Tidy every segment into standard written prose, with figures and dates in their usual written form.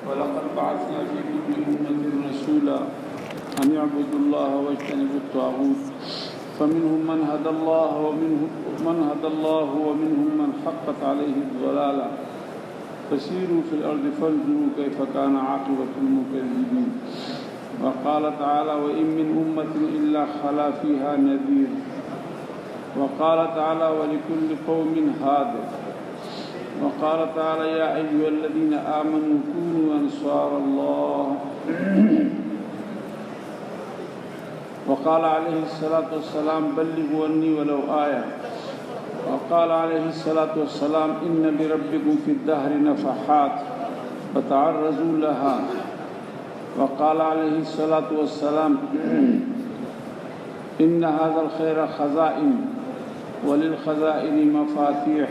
ولقد بعثنا في كل أمة رسولا أن يعبدوا الله واجتنبوا الطاغوت فمنهم من هدى الله ومنهم من حقت عليه الضلالة فسيروا في الأرض فانظروا كيف كان عاقبة المكذبين. وقال تعالى وإن من أمة إلا خلا فيها نذير. وقال تعالى ولكل قوم هاد. وقال تعالى يا أيها الذين آمنوا كونوا أنصار الله. وقال عليه الصلاة والسلام بلغوا عني ولو آية. وقال عليه الصلاة والسلام إن لربكم في الدهر نفحات فتعرضوا لها. وقال عليه الصلاة والسلام إن هذا الخير خزائن وللخزائن مفاتيح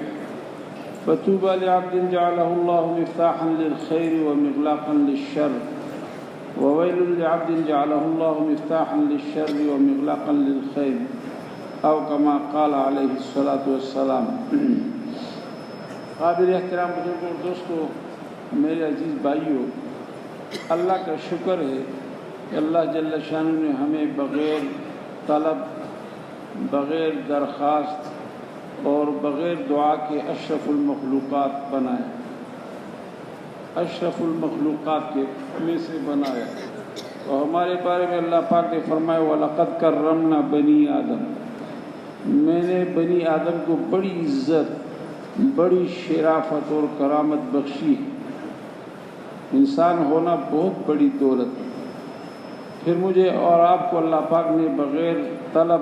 فطوبى لعبد جعله الله مفتاحا للخير ومغلاقا للشر وويل لعبد جعله الله مفتاحا للشر ومغلاقا للخير او كما قال علیہ الصلاۃ والسلام. قابل احترام بزرگوں اور دوستوں، میرے عزیز بھائیوں، اللہ کا شکر ہے کہ اللہ جل شانہ نے ہمیں بغیر طلب، بغیر درخواست اور بغیر دعا کے اشرف المخلوقات بنایا، اشرف المخلوقات کے میں سے بنایا. اور ہمارے بارے میں اللہ پاک نے فرمایا وَلَقَدْ كَرَّمْنَا بَنِي آدم، میں نے بنی آدم کو بڑی عزت، بڑی شرافت اور کرامت بخشی. انسان ہونا بہت بڑی دولت ہے. پھر مجھے اور آپ کو اللہ پاک نے بغیر طلب،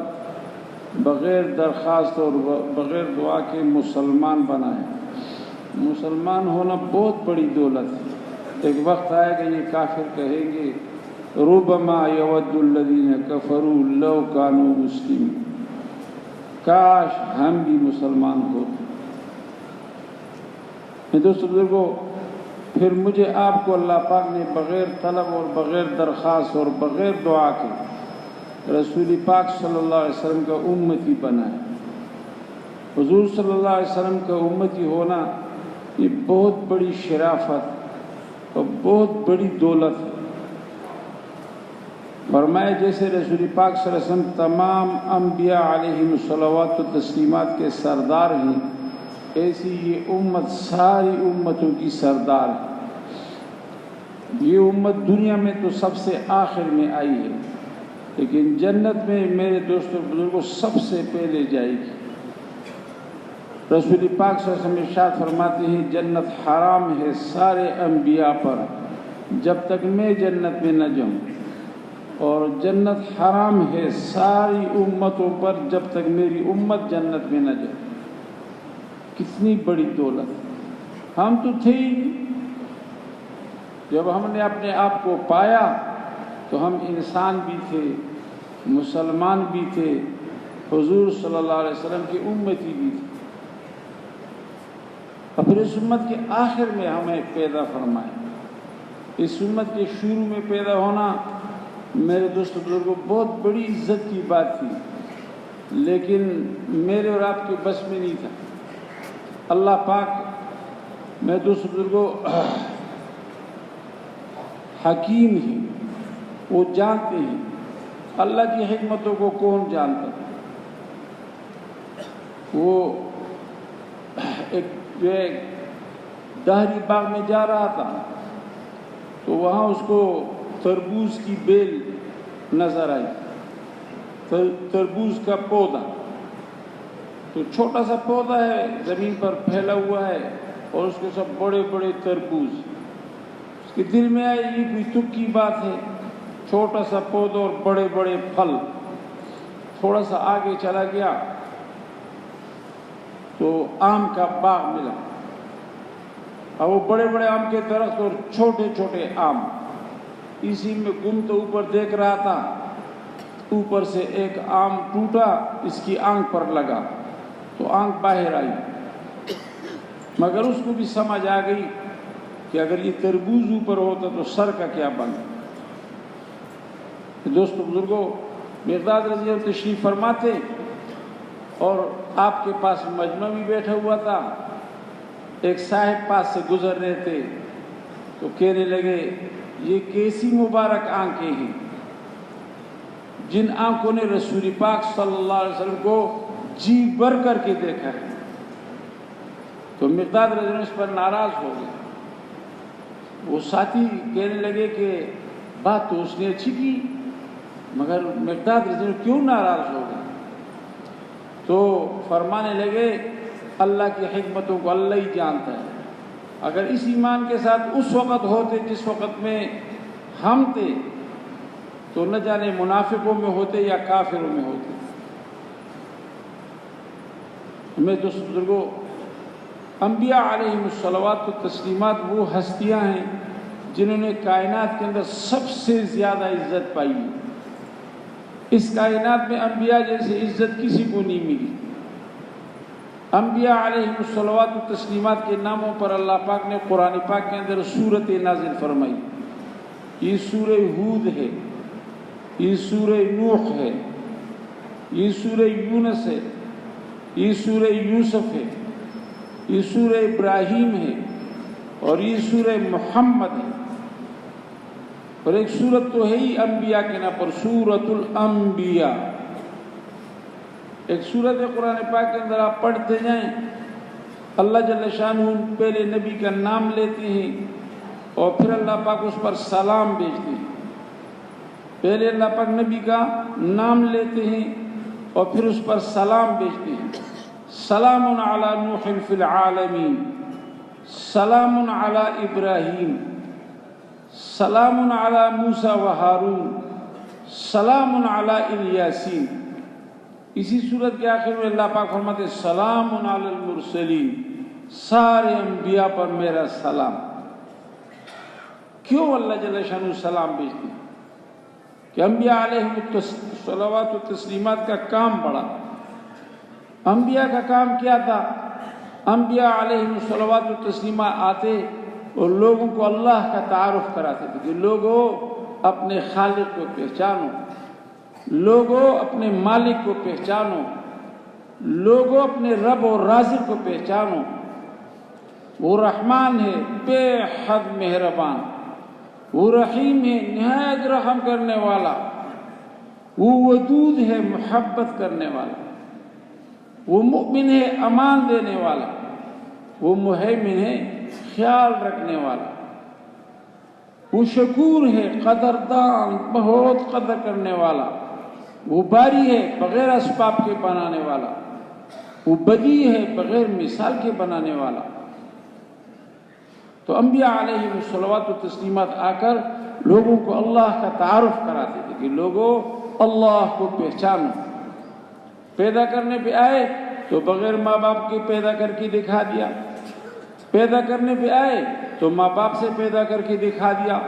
بغیر درخواست اور بغیر دعا کے مسلمان بنایا. مسلمان ہونا بہت بڑی دولت ہے. ایک وقت آئے گا یہ کافر کہیں گے ربما یود الذین کفروا لو کانوا مسلمین، کاش ہم بھی مسلمان ہوتے. دوستو بزرگوں، پھر مجھے آپ کو اللہ پاک نے بغیر طلب اور بغیر درخواست اور بغیر دعا کے رسول پاک صلی اللہ علیہ وسلم کا امتی بنایا. حضور صلی اللہ علیہ وسلم کا امتی ہونا یہ بہت بڑی شرافت اور بہت بڑی دولت ہے. فرمایا جیسے رسول پاک صلی اللہ علیہ وسلم تمام انبیاء علیہم الصلوات و تسلیمات کے سردار ہیں، ایسی یہ امت ساری امتوں کی سردار ہے. یہ امت دنیا میں تو سب سے آخر میں آئی ہے، لیکن جنت میں میرے دوستوں بزرگوں سب سے پہلے جائے گی. رسول پاک صلی اللہ علیہ وسلم ارشاد فرماتے ہیں جنت حرام ہے سارے انبیاء پر جب تک میں جنت میں نہ جاؤں، اور جنت حرام ہے ساری امتوں پر جب تک میری امت جنت میں نہ جائے. کتنی بڑی دولت. ہم تو تھے ہی، جب ہم نے اپنے آپ کو پایا تو ہم انسان بھی تھے، مسلمان بھی تھے، حضور صلی اللہ علیہ وسلم کی امتی بھی تھے. پھر اس امت کے آخر میں ہمیں پیدا فرمائے. اس امت کے شروع میں پیدا ہونا میرے دوست بزرگوں بہت بڑی عزت کی بات تھی، لیکن میرے اور آپ کے بس میں نہیں تھا. اللہ پاک میرے دوست بزرگوں حکیم ہیں، وہ جانتے ہیں. اللہ کی حکمتوں کو کون جانتا؟ وہ ایک دہری باغ میں جا رہا تھا تو وہاں اس کو تربوز کی بیل نظر آئی، تربوز کا پودا. تو چھوٹا سا پودا ہے، زمین پر پھیلا ہوا ہے، اور اس کے سب بڑے بڑے تربوز. اس کے دل میں آئی یہ کوئی تک کی بات ہے، چھوٹا سا پودا اور بڑے بڑے پھل. تھوڑا سا آگے چلا گیا تو آم کا باغ ملا، اور وہ بڑے بڑے آم کے درخت اور چھوٹے چھوٹے آم. اسی میں گھومتا اوپر دیکھ رہا تھا. اوپر سے ایک آم ٹوٹا، اس کی آنکھ پر لگا تو آنکھ باہر آئی. مگر اس کو بھی سمجھ آ گئی کہ اگر یہ تربوز اوپر ہوتا تو سر کا کیا بنتا. دوستو بزرگوں، مقداد رضی اللہ تشریف فرماتے اور آپ کے پاس مجمع بھی بیٹھا ہوا تھا. ایک صاحب پاس سے گزر رہے تھے تو کہنے لگے یہ کیسی مبارک آنکھیں ہیں جن آنکھوں نے رسول پاک صلی اللہ علیہ وسلم کو جی بھر کر کے دیکھا ہے۔ تو مقداد رضی اللہ عنہ اس پر ناراض ہو گئے۔ وہ ساتھی کہنے لگے کہ بات تو اس نے اچھی کی، مگر مقداد رضی اللہ عنہ کیوں ناراض ہو گئے؟ تو فرمانے لگے اللہ کی حکمتوں کو اللہ ہی جانتا ہے، اگر اس ایمان کے ساتھ اس وقت ہوتے جس وقت میں ہم تھے تو نہ جانے منافقوں میں ہوتے یا کافروں میں ہوتے۔ میں دوست بزرگوں، انبیاء علیہم الصلوات و تسلیمات وہ ہستیاں ہیں جنہوں نے کائنات کے اندر سب سے زیادہ عزت پائی ہے۔ اس کائنات میں انبیاء جیسی عزت کسی کو نہیں ملی۔ انبیاء علیہم الصلوات و تسلیمات کے ناموں پر اللہ پاک نے قرآن پاک کے اندر سورت نازل فرمائی۔ یہ سورہ ہود ہے، یہ سورہ نوح ہے، یہ سورہ یونس ہے، یہ سورہ یوسف ہے، یہ سورہ ابراہیم ہے، اور یہ سورہ محمد ہے۔ اور ایک سورت تو ہے ہی انبیاء کے نام پر، سورۃ الانبیاء۔ ایک سورت قرآن پاک کے اندر آپ پڑھتے جائیں، اللہ جل شانہ پہلے نبی کا نام لیتے ہیں اور پھر اللہ پاک اس پر سلام بھیجتے ہیں۔ پہلے اللہ پاک نبی کا نام لیتے ہیں اور پھر اس پر سلام بھیجتے ہیں۔ سلام علی نوح فی العالمین، سلام علی ابراہیم، سلام علی موسیٰ و ہارون، سلام علی الیاسین۔ اسی صورت کے آخر میں اللہ پاک فرماتے ہیں سلام علی المرسلین، سارے انبیاء پر میرا سلام۔ کیوں اللہ جل شانہ سلام بھیجتے ہیں؟ کہ انبیاء علیہم الصلوات و تسلیمات کا کام بڑا۔ انبیاء کا کام کیا تھا؟ انبیاء علیہم الصلوات و تسلیمات آتے اور لوگوں کو اللہ کا تعارف کراتے تھے کہ لوگوں اپنے خالق کو پہچانو، لوگوں اپنے مالک کو پہچانو، لوگوں اپنے رب اور رازق کو پہچانو۔ وہ رحمان ہے بے حد مہربان، وہ رحیم ہے نہایت رحم کرنے والا، وہ ودود ہے محبت کرنے والا، وہ مؤمن ہے امان دینے والا، وہ مہیمن ہے خیال رکھنے والا، وہ شکور ہے قدردان بہت قدر کرنے والا، وہ باری ہے بغیر اسباب کے بنانے والا، وہ بدی ہے بغیر مثال کے بنانے والا۔ تو انبیاء علیہم الصلوات و تسلیمات آ کر لوگوں کو اللہ کا تعارف کراتے تھے کہ لوگوں اللہ کو پہچانو۔ پیدا کرنے پہ آئے تو بغیر ماں باپ کے پیدا کر کے دکھا دیا، پیدا کرنے پہ آئے تو ماں باپ سے پیدا کر کے دکھا دیا،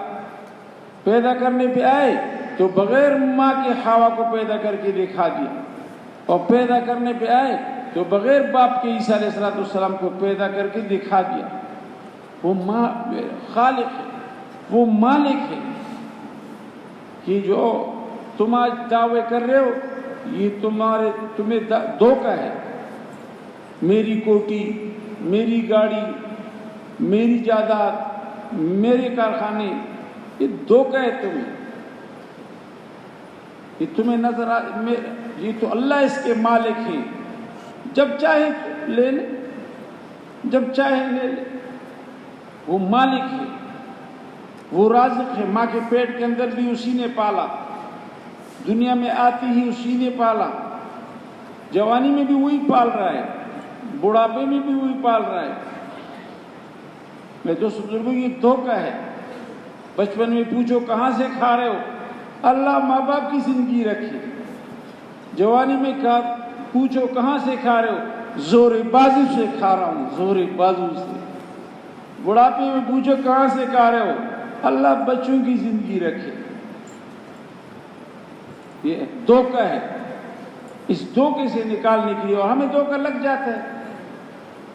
پیدا کرنے پہ آئے تو بغیر ماں کے حوا کو پیدا کر کے دکھا دیا، اور پیدا کرنے پہ آئے تو بغیر باپ کے عیسیٰ علیہ السلام کو پیدا کر کے دکھا دیا۔ وہ خالق ہے، وہ مالک ہے کہ جو تم آج دعوے کر رہے ہو یہ تمہیں دھوکہ ہے۔ میری کوٹھی، میری گاڑی، میری جائیداد، میرے کارخانے، یہ دھوکہ ہے تمہیں، یہ تمہیں نظر یہ تو اللہ اس کے مالک ہیں، جب چاہے لے لے، جب چاہے لے لے۔ وہ مالک ہے، وہ رازق ہے، ماں کے پیٹ کے اندر بھی اسی نے پالا، دنیا میں آتی ہی اسی نے پالا، جوانی میں بھی وہی پال رہا ہے، بڑھاپے میں بھی وہی پال رہا ہے۔ میں دوست بزرگوں یہ دھوکہ ہے۔ بچپن میں پوچھو کہاں سے کھا رہے ہو، اللہ ماں باپ کی زندگی رکھی۔ جوانی میں پوچھو کہاں سے کھا رہے ہو، زور بازو سے کھا رہا ہوں، زور بازو سے۔ بڑھاپے میں پوچھو کہاں سے کھا رہے ہو، اللہ بچوں کی زندگی رکھے۔ یہ دھوکہ ہے، اس دھوکے سے نکالنے کے لیے، اور ہمیں دھوکہ لگ جاتا ہے،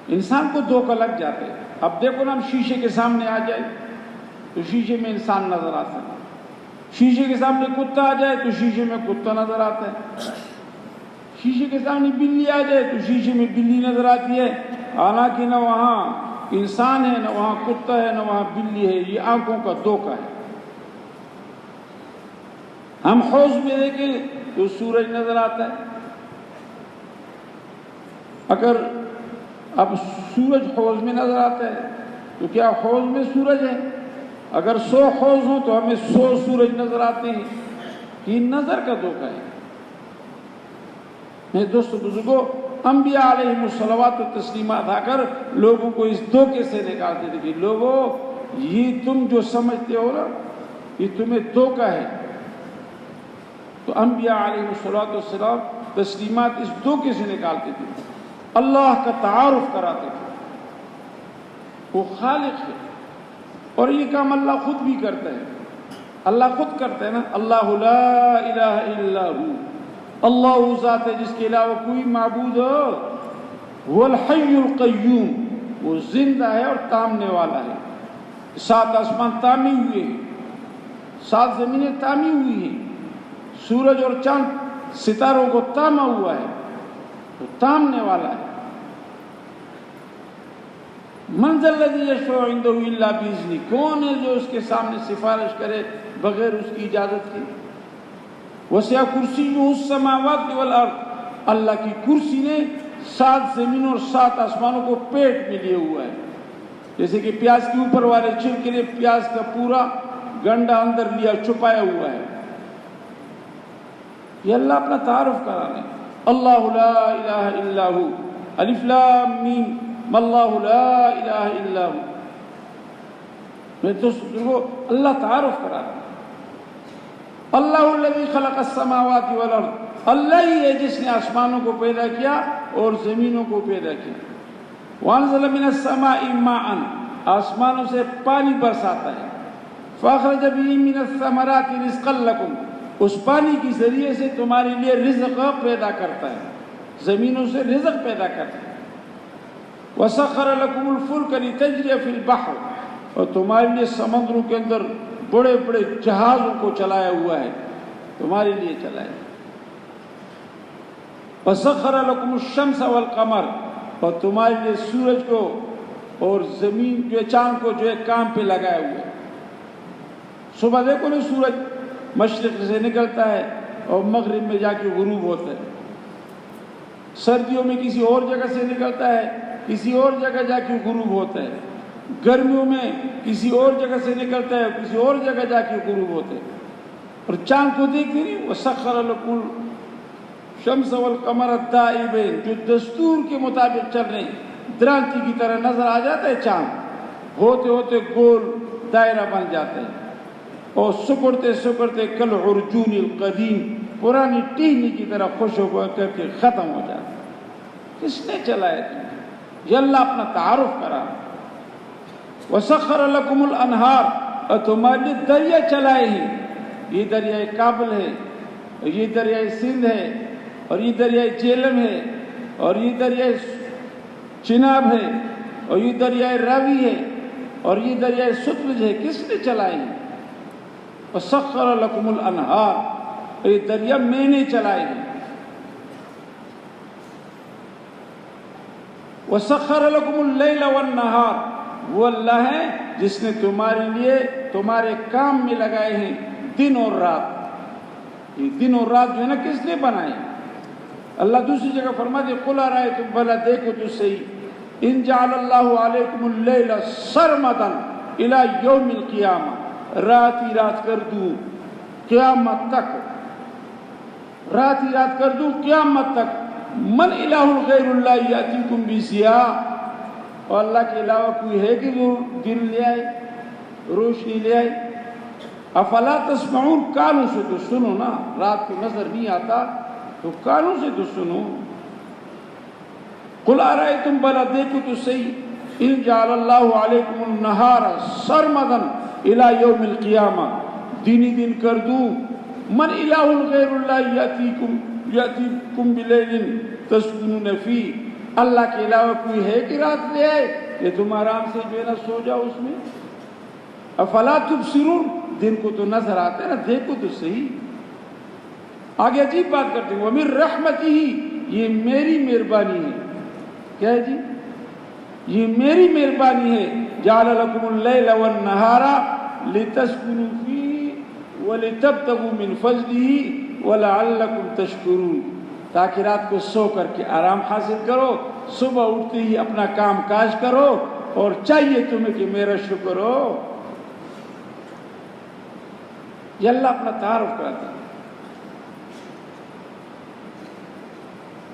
انسان کو دھوکہ لگ جاتا ہے۔ اب دیکھو نا، ہم شیشے کے سامنے آ جائے تو شیشے میں انسان نظر آتا ہے، شیشے کے سامنے کتا آ جائے تو شیشے میں کتا نظر آتا ہے، شیشے کے سامنے بلی آ جائے تو شیشے میں بلی نظر آتی ہے، حالانکہ نہ وہاں انسان ہے، نہ وہاں کتا ہے، نہ وہاں بلی ہے. یہ آنکھوں کا دھوکہ ہے. ہم حوض میں دیکھیں تو سورج نظر آتا ہے. اگر اب سورج حوض میں نظر آتا ہے تو کیا حوض میں سورج ہے؟ اگر 100 حوض ہوں تو ہمیں 100 سورج نظر آتے ہیں. یہ نظر کا دھوکہ ہے. میرے دوستو بزرگوں، انبیاء علیہم الصلوات و تسلیمات آ کر لوگوں کو اس دھوکے سے نکالتے تھے کہ لوگوں، یہ تم جو سمجھتے ہو نا، یہ تمہیں دھوکہ ہے. تو انبیاء علیہم الصلوات والسلام تسلیمات اس دھوکے سے نکالتے تھے. اللہ کا تعارف کراتے تھے. وہ خالق ہے، اور یہ کام اللہ خود بھی کرتا ہے. اللہ خود کرتا ہے نا، اللہ لا الہ الا ہو. اللہ وہ ذات ہے جس کے علاوہ کوئی معبود ہو. وہ الحی القیوم، وہ زندہ ہے اور تامنے والا ہے. 7 آسمان تامی ہوئے ہیں، 7 زمینیں تامی ہوئی ہیں. سورج اور چاند ستاروں کو تاما ہوا ہے، وہ تامنے والا ہے. من ذا الذی یشفع عنده الا باذنہ، کون ہے جو اس کے سامنے سفارش کرے بغیر اس کی اجازت کے؟ وسع کرسیہ السماوات والارض، اللہ کی کرسی نے 7 زمینوں اور 7 آسمانوں کو پیٹ میں لیے ہوا ہے. جیسے کہ پیاز کے اوپر والے چھلکے نے پیاز کا پورا گنڈا اندر لیا، چھپایا ہوا ہے. یہ اللہ اپنا تعارف کرا رہے ہیں. اللہ لا الہ الا ہو، الف لام میم، اللہ لا الہ الا ہو. میں دوستو اللہ تعارف کرا رہا ہے. اللہ الذی خلق السماوات والارض، اللہ ہی ہے جس نے آسمانوں کو پیدا کیا اور زمینوں کو پیدا کیا. وانزل من السماء ماء، آسمانوں سے پانی برساتا ہے. فاخرج به من الثمرات رزقا لکم، اس پانی کے ذریعے سے تمہارے لیے رزق پیدا کرتا ہے، زمینوں سے رزق پیدا کرتا ہے. وسخر لکم الفلک لتجری فی البحر، اور تمہارے لیے سمندروں کے اندر بڑے بڑے جہازوں کو چلایا ہوا ہے، تمہارے لیے چلایا. وسخر لکم الشمس والقمر، اور تمہارے لیے سورج کو اور زمین جو چاند کو جو ہے کام پہ لگایا ہوا ہے. صبح دیکھو نا، سورج مشرق سے نکلتا ہے اور مغرب میں جا کے غروب ہوتا ہے. سردیوں میں کسی اور جگہ سے نکلتا ہے، کسی اور جگہ جا کے غروب ہوتا ہے. گرمیوں میں کسی اور جگہ سے نکلتا ہے، کسی اور جگہ جا کے غروب ہوتا ہے. اور چاند کو دیکھتے نہیں، وسخر لکم الشمس والقمر دائبین، جو دستور کے مطابق چل رہے ہیں. درانتی کی طرح نظر آ جاتا ہے چاند، ہوتے ہوتے گول دائرہ بن جاتا ہے، اور سکڑتے سکڑتے کل عرجون القدیم، پرانی ٹہنی کی طرح خوش ہو کر کے ختم ہو جاتا ہے. کس نے چلایا تمہیں؟ یہ اللہ اپنا تعارف کرا. وسخر لکم الانہار، اور تمہارے لیے دریا چلائے ہیں. یہ دریائے کابل ہے، اور یہ دریائے سندھ ہے، اور یہ دریائے جیلم ہے، اور یہ دریائے چناب ہے، اور یہ دریائے راوی ہے، اور یہ دریائے ستلج ہے. کس نے چلائے ہیں؟ وسخر لکم الانہار، یہ دریا میں نے چلائے ہیں. وسخر لکم اللیل والنہار، وہ اللہ ہے جس نے تمہارے لیے تمہارے کام میں لگائے ہیں دن اور رات. یہ دن اور رات جو ہے نا کس نے بنائے؟ اللہ دوسری جگہ فرماتے قل ارأیتم، بھلا دیکھو تو صحیح، ان جعل اللہ علیکم اللیل سرمدا الی یوم القیامہ، رات ہی رات کر دوں قیامت تک، رات ہی رات کر دوں قیامت تک. من الہ غیر اللہ یاتیکم بضیاء، اور اللہ کے علاوہ کوئی ہے کہ وہ دن لے آئے، روشنی لے آئے؟ افلا تسمعون، کانوں سے تو سنو نا. رات کو نظر نہیں آتا تو کانوں سے تو سنو. قل ارأیتم، بھلا دیکھو تو صحیح، ان جعل اللہ علیکم النہار سرمدا الی یوم القیامہ، دن ہی دن کر دوں. من الہ غیر اللہ یاتیکم بلیل تسکنون فیہ، اللہ کے علاوہ کوئی ہے کہ رات لے آئے کہ تم آرام سے جو ہے نا سو جاؤ اس میں؟ افلا تبصرون، دن کو تو نظر آتا ہے نا، دیکھو تو صحیح. آگے عجیب بات کرتے ہیں، وَمِن رحمتہ، یہ میری مہربانی ہے. کیا ہے جی؟ یہ میری مہربانی ہے. جعل لکم اللیل والنہار لتسکنوا فیہ ولتبتغوا من فضلہ ولعلکم تشکرون. تاکہ رات کو سو کر کے آرام حاصل کرو، صبح اٹھتے ہی اپنا کام کاج کرو، اور چاہیے تمہیں کہ میرا شکر ہو. یہ اللہ اپنا تعارف کراتا ہے.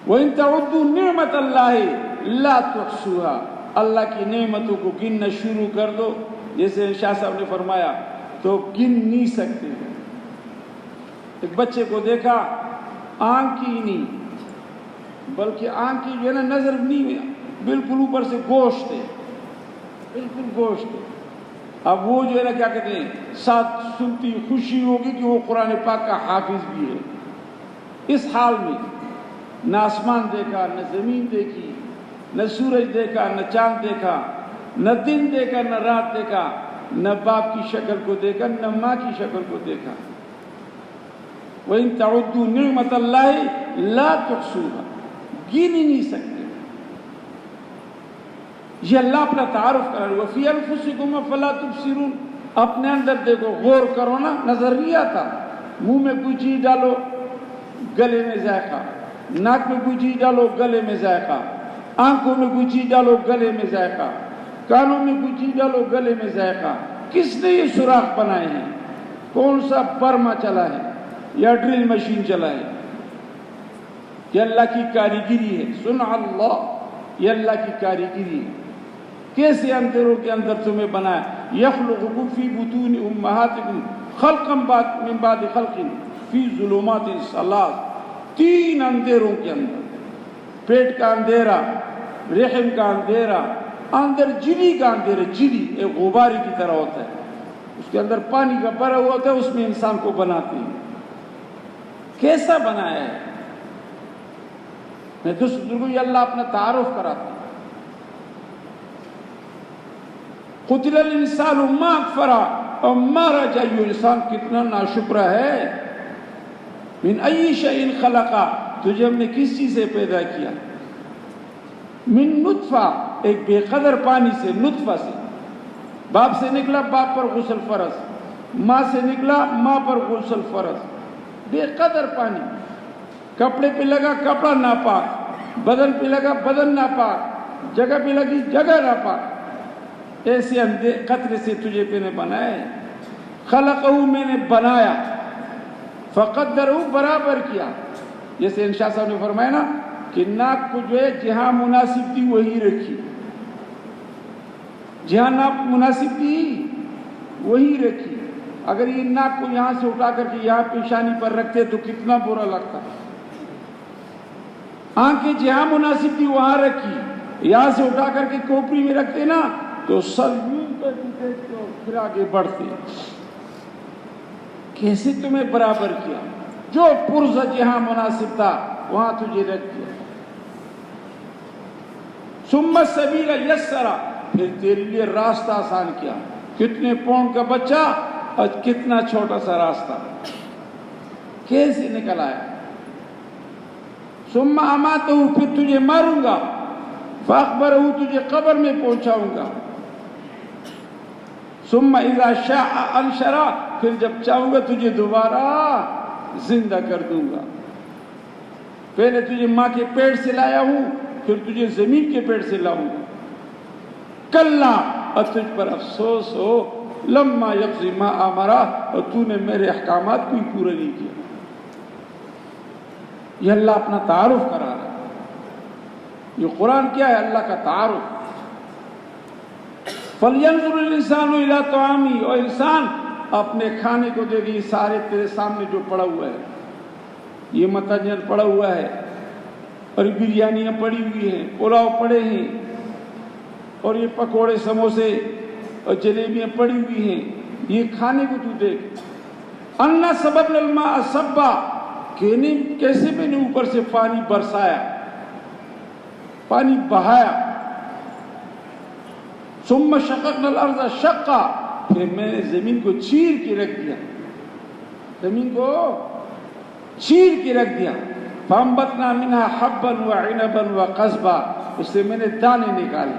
وَإِن تَعُدُّوا نِعْمَةَ اللَّهِ لَا تُحْصُوهَا. اللہ کی نعمتوں کو گننا شروع کر دو، جیسے شاہ صاحب نے فرمایا، تو گن نہیں سکتے. ایک بچے کو دیکھا، آنکھ کی نہیں بلکہ آنکھ کی جو ہے نا نظر نہیں ہے، بالکل اوپر سے گوشت ہے، بالکل گوشت ہے. اب وہ جو ہے نا کیا کہتے ہیں، ساتھ سنتی خوشی ہوگی کہ وہ قرآن پاک کا حافظ بھی ہے. اس حال میں نہ آسمان دیکھا، نہ زمین دیکھی، نہ سورج دیکھا، نہ چاند دیکھا، نہ دن دیکھا، نہ رات دیکھا، نہ باپ کی شکل کو دیکھا، نہ ماں کی شکل کو دیکھا. وَإِن تَعُدُّوا نِعْمَةَ اللَّهِ لَا تُحْصُوهَا. گن ہی نہیں سکتے. یہ اللہ اپنا تعارف کرا. وَفِي أَنفُسِكُمْ أَفَلَا تُبْصِرُونَ. اپنے اندر دیکھو، غور کرو نا. نظر نہیں آتا؟ منہ میں کوئی چیز ڈالو، گلے میں ذائقہ. ناک میں کوئی چیز ڈالو، گلے میں ذائقہ. آنکھوں میں کوئی چیز ڈالو، گلے میں ذائقہ. کانوں میں کوئی چیز ڈالو، گلے میں ذائقہ. کس نے یہ سوراخ بنائے ہیں؟ کون سا برما چلا ہے یا ڈرل مشین چلا ہے؟ یہ اللہ کی کاریگری ہے. صنع اللہ، یہ اللہ کی کاریگری ہے. کیسے اندھیروں کے اندر تمہیں بنایا. یخلقکم فی بطون امہاتکم خلقا من بعد خلق فی ظلمات ثلاث. 3 اندھیروں کے اندر، پیٹ کا اندھیرا، رحم کا اندھیرا، اندر جلی کا اندھیرا. جلی ایک غباری کی طرح ہوتا ہے، اس کے اندر پانی کا بھرا ہوا ہوتا ہے، اس میں انسان کو بناتے ہیں. کیسا بنایا ہے؟ میں دوسروں کو یہ اللہ اپنا تعارف کراتا ہے. قتل الانسان ما اکفرہ. اور مارا جائے انسان کتنا ناشکرا ہے. من ای شیء خلقہ. تجھے ہم نے کس چیز سے پیدا کیا؟ من نطفہ، ایک بے قدر پانی سے. نطفہ سے باپ سے نکلا، باپ پر غسل فرض. ماں سے نکلا، ماں پر غسل فرض. بے قدر پانی. کپڑے پہ لگا، کپڑا ناپاک. بدن پہ لگا، بدن ناپاک. جگہ پہ لگی، جگہ ناپاک. ایسے قطرے سے تجھے پہ نے بنایا ہے. خلقہ، میں نے بنایا. فقدرہ، برابر کیا. جیسے انشاء صاحب نے فرمایا نا کہ ناک کو جو ہے جہاں مناسب تھی وہی رکھی. جہاں ناک مناسب تھی وہی رکھی. اگر یہ ناک کو یہاں سے اٹھا کر کے یہاں پیشانی پر رکھتے تو کتنا برا لگتا. آنکھیں جہاں مناسب تھی وہاں رکھی. یہاں سے اٹھا کر کے کھوپڑی میں رکھتے نا تو سر یوں کر کے پھر آگے بڑھتے. کیسے تمہیں برابر کیا؟ جو پرزہ جہاں مناسب تھا وہاں تجھے رکھ دیا. ثم السبیل یسرا، پھر تیرے لیے راستہ آسان کیا. کتنے پاؤنڈ کا بچہ اور کتنا چھوٹا سا راستہ کیسے نکل آیا. ثم اماتہ، پھر تجھے ماروں گا. فاخبرہ، تجھے قبر میں پہنچاؤں گا. ثم اذا شاء انشرہ، پھر جب چاہوں گا تجھے دوبارہ زندہ کر دوں گا. پہلے تجھے ماں کے پیٹ سے لایا ہوں، پھر تجھے زمین کے پیٹ سے لاؤں گا. کلا، اور تجھ پر افسوس ہو. لما یقضی ما امرہ، اور تو نے میرے احکامات کو ہی پورا نہیں کیا. یہ اللہ اپنا تعارف کرا رہا ہے. یہ قرآن کیا ہے؟ اللہ کا تعارف. فَلْيَنْظُرِ الْإِنسَانُ إِلَىٰ طَعَامِهِ. اور انسان اپنے کھانے کو دیکھ. یہ سارے تیرے سامنے جو پڑا ہوا ہے، یہ متنجن پڑا ہوا ہے، اور بریانیاں پڑی ہوئی ہیں، پلاؤ پڑے ہیں، اور یہ پکوڑے سموسے اور جلیبیاں پڑی ہوئی ہیں. یہ کھانے کو تو دیکھ. اَنَّا صَبَبْنَا الْمَاءَ صَبًّا، کیسے میں نے اوپر سے پانی برسایا، پانی بہایا. ثم شققنا الارض شقا، پھر میں نے زمین کو چیر کے رکھ دیا. زمین کو چیر کے رکھ دیا. فانبتنا منها حبا وعنبا وقضبا، اس سے میں نے دانے نکالے.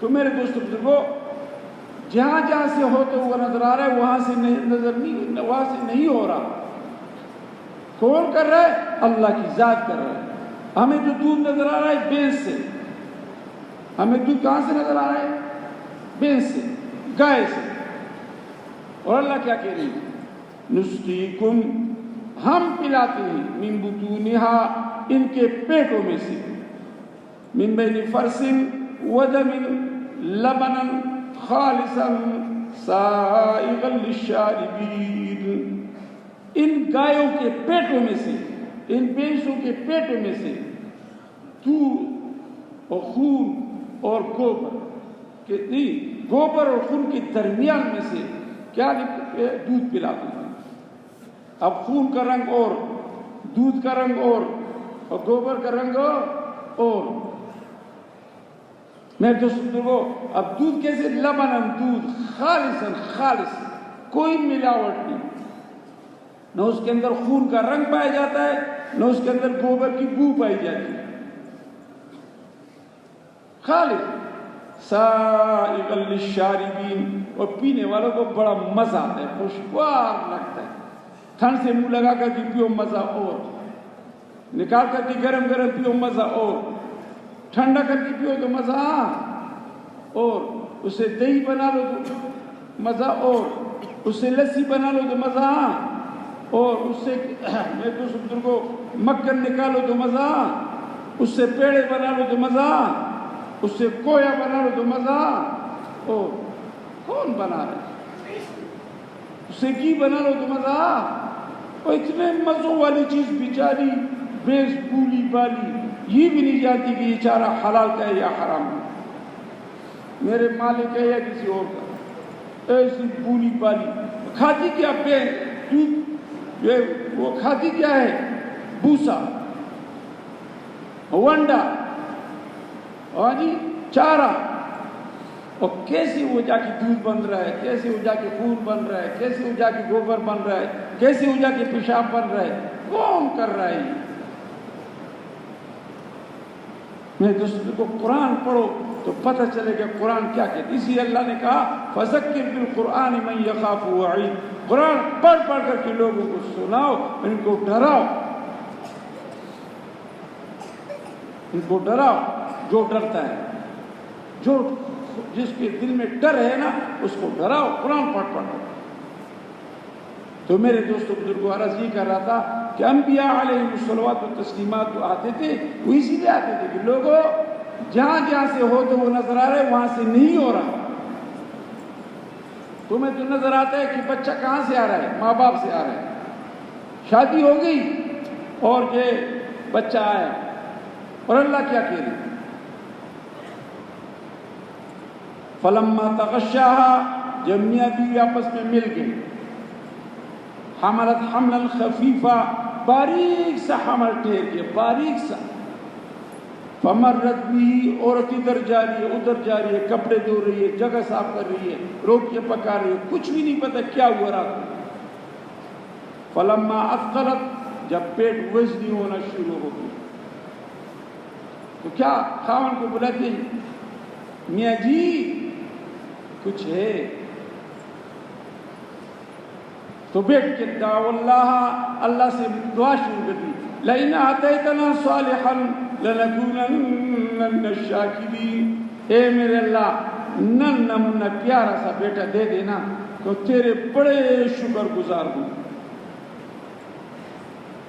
تو میرے دوستوں بزرگوں، جہاں جہاں سے ہوتا ہوا نظر آ رہا ہے وہاں سے نہیں ہو رہا. کون کر رہا ہے؟ اللہ کی ذات کر رہا ہے. ہمیں جو دودھ نظر آ رہا ہے بھینس سے. ہمیں دودھ کہاں سے نظر آ رہا ہے؟ بھینس سے، گائے سے. اور اللہ کیا کہہ رہی ہے؟ نسقیکم، ہم پلاتے ہیں، من بطونہا، ان کے پیٹوں میں سے، من بین فرث ودم لبنا خالصا سائغا للشاربین. ان گایوں کے پیٹوں میں سے، ان بھینسوں کے پیٹوں میں سے دودھ اور خون اور گوبر گوبر اور خون کے درمیان میں سے کیا دودھ پلاتے ہیں. اب خون کا رنگ اور، دودھ کا رنگ اور گوبر کا رنگ اور. میں دوستوں کو اب دودھ کیسے؟ لبنن، دودھ، خالص، کوئی ملاوٹ نہیں. نہ اس کے اندر خون کا رنگ پایا جاتا ہے، نہ اس کے اندر گوبر کی بو پائی جاتی ہے. خالص سائغا للشاربین، اور پینے والوں کو بڑا مزہ آتا ہے، خوشگوار لگتا ہے. ٹھنڈ سے منہ لگا کر کے پیو مزہ اور، نکال کر کے گرم گرم پیو مزہ اور، ٹھنڈا کر کے پیو تو مزہ اور، اسے دہی بنا لو تو مزہ اور، اس سے لسی بنا لو تو مزہ اور، اس سے میں تو سب کو مکھن نکالو تو مزہ، اس سے پیڑے بنا لو تو مزہ، اس سے کویا بنا لو تو مزہ اور. کون بنا رہے؟ اس سے گھی بنا لو تو مزہ. اور اتنے مزوں والی چیز بیچاری بھینس بولی بالی یہ بھی نہیں جانتی کہ یہ چارہ حلال کا ہے یا حرام ہے، میرے مالک ہے یا کسی اور کا. ایسی بولی بالی کھاتی کیا؟ دودھ، وہ کھاتی کیا ہے؟ بوسا، ونڈا، ہاں جی، چارہ. اور کیسے وہ جا کے دودھ بن رہا ہے، کیسے وہ جا کے خون بن رہا ہے، کیسے وہ جا کے گوبر بن رہا ہے، کیسے وہ جا کے پیشاب بن رہا ہے. کون کر رہا ہے؟ میرے دوستوں کو قرآن پڑھو تو پتہ چلے گا قرآن کیا کہتے. اسی اللہ نے کہا فذکر بالقرآن من یخاف وعید. قرآن پڑھ پڑھ کر کے لوگوں کو سناؤ، ان کو ڈراؤ، ان کو ڈراؤ. جو ڈرتا ہے، جو جس کے دل میں ڈر ہے نا، اس کو ڈراؤ قرآن پڑھ پڑھ. تو میرے دوستوں بزرگوں، عرض یہ کر رہا تھا کہ انبیاء علیہم الصلوات و تسلیمات جو آتے تھے وہ اسی لیے آتے تھے کہ لوگوں جہاں جہاں سے ہو تو وہ نظر آ رہے وہاں سے نہیں ہو رہا. تمہیں تو نظر آتا ہے کہ بچہ کہاں سے آ رہا ہے؟ ماں باپ سے آ رہا ہے. شادی ہو گئی اور یہ بچہ آیا، اور اللہ کیا کہہ رہے؟ فلما تغشاها، جب میاں بیوی آپس میں مل گئے، حملت حملا خفیفا، باریک سا حمل ٹھہر گیا، باریک سا. فمرت بھی، عورت ادھر جا رہی ہے ادھر جا رہی ہے، کپڑے دھو رہی ہے، جگہ صاف کر رہی ہے، روٹیاں پکا رہی ہے، کچھ بھی نہیں پتا کیا ہوا رات میں. فلما اثقلت، جب پیٹ وزنی ہونا شروع ہو گئی تو کیا خاوند کو بلاتے ہیں، میاں جی کچھ ہے؟ تو بیٹھ کے دعو اللہ، اللہ سے دعا شروع کر دی. لئن آتیتنا صالحا لنکونن من الشاکرین. اے میرے اللہ ننھا منھا پیارا سا بیٹا دے دینا تو تیرے بڑے شکر گزار ہوں.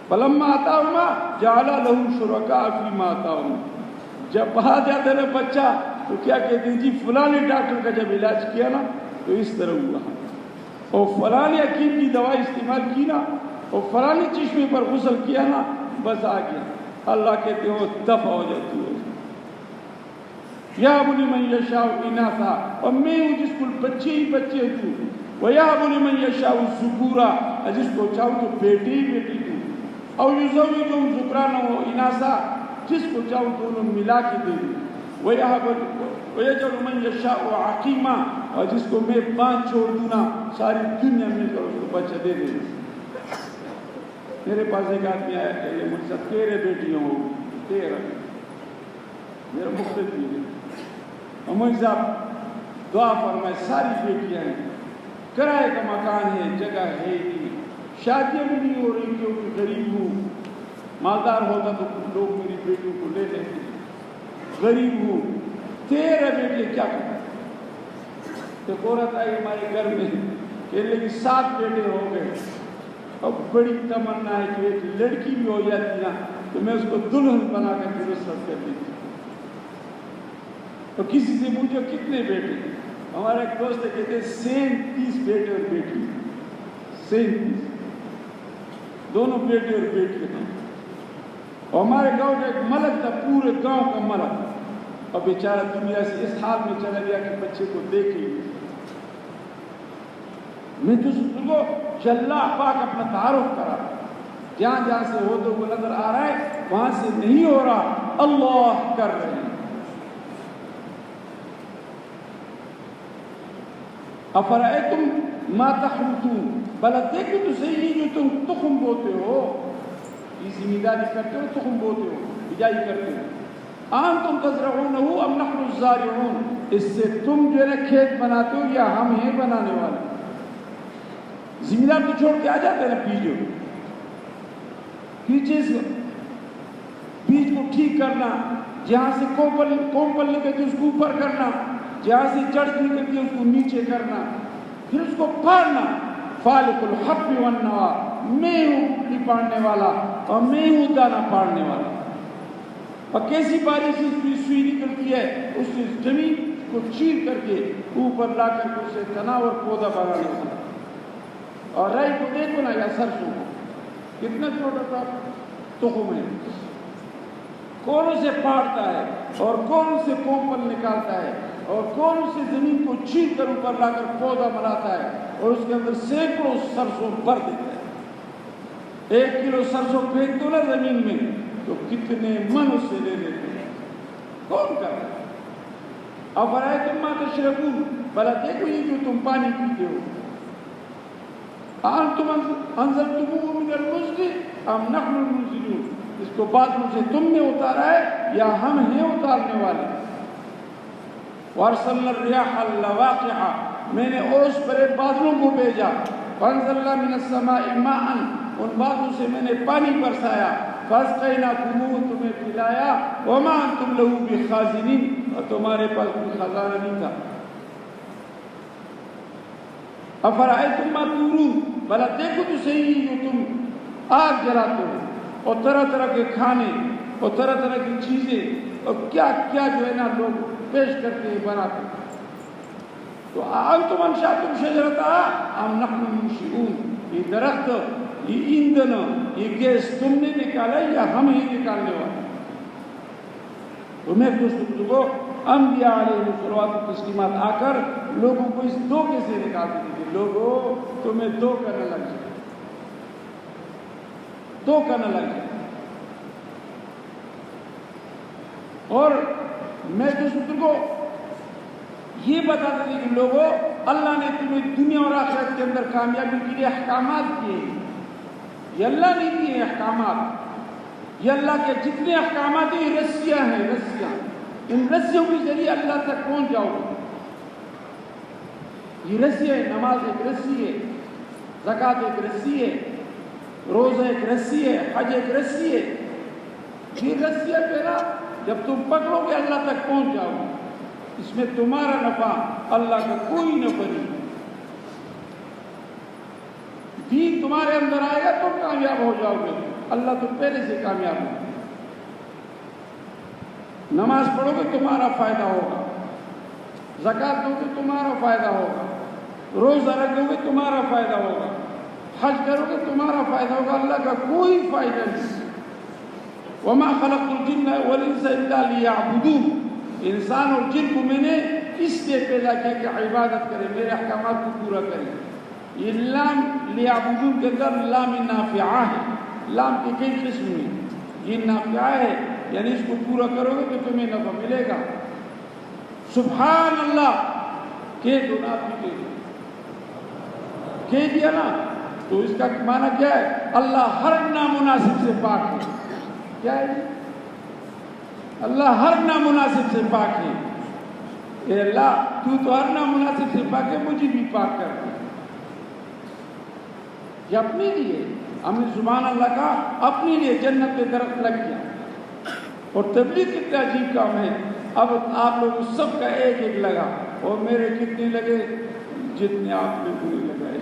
فلما آتاہما جعل لہ شرکاء فیما آتاہما. جب باہر جاتا ہے بچہ تو کیا کہتے ہیں جی فلانے ڈاکٹر کا جب علاج کیا نا تو اس طرح ہوا، اور فلانے حکیم کی دوائی استعمال کی نا، اور فلانے چشمے پر غسل کیا نا، بس آ گیا. اللہ کہتے ہو دفع ہو جاتی ہو. یہب لمن یشاء اناثا، اور میں ہوں جس کو بچے ہی بچے دوں. ویہب لمن یشاء الذکورا، جس کو چاہوں تو بیٹی ہی بیٹی دوں. او یزوجہم ذکرانا و اناثا، جس کو چاہوں دونوں ملا کے دے دوں. ویجعل من یشاء عقیما، اور جس کو میں باندھ چھوڑ دوں نا ساری دنیا مل کر اس کو بچہ دے دے. میرے پاس ایک آدمی آیا کہ مجھ سے 13 بیٹیاں ہو، 13 میرا مختلف ہے. مولوی صاحب دعا فرمائے، ساری بیٹیاں ہیں، کرائے کا مکان ہے، جگہ ہے نہیں، شادیاں بھی نہیں ہو رہی کیونکہ غریب ہوں، مالدار ہوتا تو لوگ میری بیٹیوں کو لے لیتے، غریب ہوں، 13 بیٹے کیا کریں؟ ایک عورت آئی ہمارے گھر میں کہ لیکن 7 بیٹے ہو گئے، اب بڑی تمنا ہے کہ ایک لڑکی بھی ہو جاتی نا تو میں اس کو دلہن بنا کر کے رخصت کر دیتی۔ تو کسی سے پوچھو کتنے بیٹے؟ ہمارا ایک دوست کہتے ہیں 37 بیٹے اور بیٹی، 37 دونوں بیٹے اور بیٹی ہیں۔ اور ہمارے گاؤں کا ایک ملک تھا، پورے گاؤں کا ملک، اور بیچارہ دنیا سے اس حال میں چلا گیا کہ بچے کو دیکھ ہی۔ میں تو سنو کہ اللہ پاک اپنا تعارف کرا، جہاں جہاں سے عہدوں کو نظر آ رہا ہے وہاں سے نہیں ہو رہا، اللہ کر رہے ہیں۔ افرأیتم ما تحرثون، بھلا دیکھو تو صحیح نہیں جو تم تخم بوتے ہو، یہ ذمہ داری کرتے ہو، تخم بوتے ہو، بجائی کرتے ہو۔ انتم تزرعونہ ام نحن الزارعون، اس سے تم جو ہے کھیت بناتے ہو یا ہم ہیں بنانے والے؟ ذمہ دار تو چھوڑ کے آ جاتے ہیں نا بیج کو ٹھیک کرنا، جہاں سے کومپل نکلتی اس کو اوپر کرنا، جہاں سے جڑ نکلتی اس کو نیچے کرنا، پھر اس کو پھاڑنا۔ فالق الحب والنوا، میں ہوں پھلی پاڑنے والا اور میں ہوں دانا پاڑنے والا۔ اور کیسی باریک سی سوئی نکلتی ہے، اس سے زمین کو چیر کر کے اوپر لا کر کے اسے تناور پودا بنانے والا۔ اور رائی کو دیکھو نا یا سرسوں کو، کتنا چھوٹا سا تخم ہے، کون اسے پاڑتا ہے اور کون اسے کومپل نکالتا ہے اور کون اسے زمین کو چیر کر اوپر لا کر پودا بناتا ہے اور اس کے اندر سینکڑوں سرسوں بھر دیتا ہے۔ 1 کلو سرسوں پھینک دو نا زمین میں تو کتنے من اس سے لے لیتے ہیں، کون کر رہا ہے؟ افرأیتم ما تشربون، بھلا دیکھو یہ جو تم پانی پیتے ہو، انتم انزلتموہ من المزن ام نحن المنزلون، اس کو بادلوں سے تم نے اتارا ہے یا ہم ہیں اتارنے والے۔ وارسلنا الرياح اللواقع، میں نے اوس بھرے بادلوں کو بھیجا، فانزلنا من السماء ماء، ان بادلوں سے میں نے پانی برسایا، فاسقیناکموہ، تمہیں پلایا، وما انتم لہ بخازنین، اور تمہارے پاس کوئی خزانہ نہیں تھا۔ افرأیتم ما تورون، بھلا دیکھو تو صحیح جو تم آگ جلاتے ہو اور طرح طرح کے کھانے اور طرح طرح کی چیزیں اور کیا کیا جو ہے نا لوگ پیش کرتے ہیں، بناتے ہیں۔ تو انتم انشأتم شجرتہا ام نحن المنشئون، یہ درخت، یہ ایندھن، یہ گیس تم نے نکالا یا ہم ہی نکالنے والے؟ تو میں دوستوں کو انبیاء علیہ الصلوات و تسلیمات آ کر لوگوں کو اس دھوکے سے نکالتے تھے کہ لوگوں تمہیں دھوکہ نہ لگ جائے، دھوکہ نہ لگ جائے۔ اور میں دوستوں کو یہ بتاتے تھے کہ لوگوں اللہ نے تمہیں دنیا اور آخرت کے اندر کامیابی کے لیے احکامات کیے ہیں، یہ اللہ نے دیے احکامات، یہ اللہ کے جتنے احکامات ہیں یہ رسیاں ہیں، رسیاں، ان رسیوں کے ذریعے اللہ تک پہنچ جاؤ گے۔ یہ رسی ہے، نماز ایک رسی ہے، زکوٰۃ ایک رسی ہے، روزہ ایک رسی ہے، حج ایک رسی ہے۔ یہ رسیاں پھر جب تم پکڑو گے اللہ تک پہنچ جاؤ گے، اس میں تمہارا نفع اللہ کا کوئی نفع نہیں۔ دین تمہارے اندر آئے گا تم کامیاب ہو جاؤ گے، اللہ تو پہلے سے کامیاب ہے۔ نماز پڑھو گے تمہارا فائدہ ہوگا، زکوٰۃ دو گے تمہارا فائدہ ہوگا، روزہ رکھو گے تمہارا فائدہ ہوگا، حج کرو گے تمہارا فائدہ ہوگا، اللہ کا کوئی فائدہ نہیں۔ وما خلقت الجن والانس الا لیعبدون، انسان اور جن کو میں نے اس لیے پیدا کیا کہ عبادت کرے، میرے احکامات کو پورا کرے۔ یہ لام لیعبدون کے اندر لام نافعہ ہے، لام کے کئی قسم ہیں، یہ نافعہ ہے یعنی اس کو پورا کرو گے تو تمہیں نفع ملے گا۔ سبحان اللہ کہہ دو نا، آپ بھی کہہ دیا نا، تو اس کا معنی کیا ہے؟ اللہ ہر نامناسب سے پاک ہے۔ کیا ہے؟ اللہ ہر نامناسب سے پاک ہے۔ اے اللہ تو ہر نامناسب سے پاک ہے، مجھے بھی پاک کر دے. یہ اپنے لیے ہم نے سبحان اللہ کا اپنے لیے جنت پہ درخت لگ گیا. اور تبلیغ کتنا عجیب کام ہے. اب آپ لوگ سب کا ایک ایک لگا، اور میرے کتنے لگے؟ جتنے آپ نے پورے لگائے.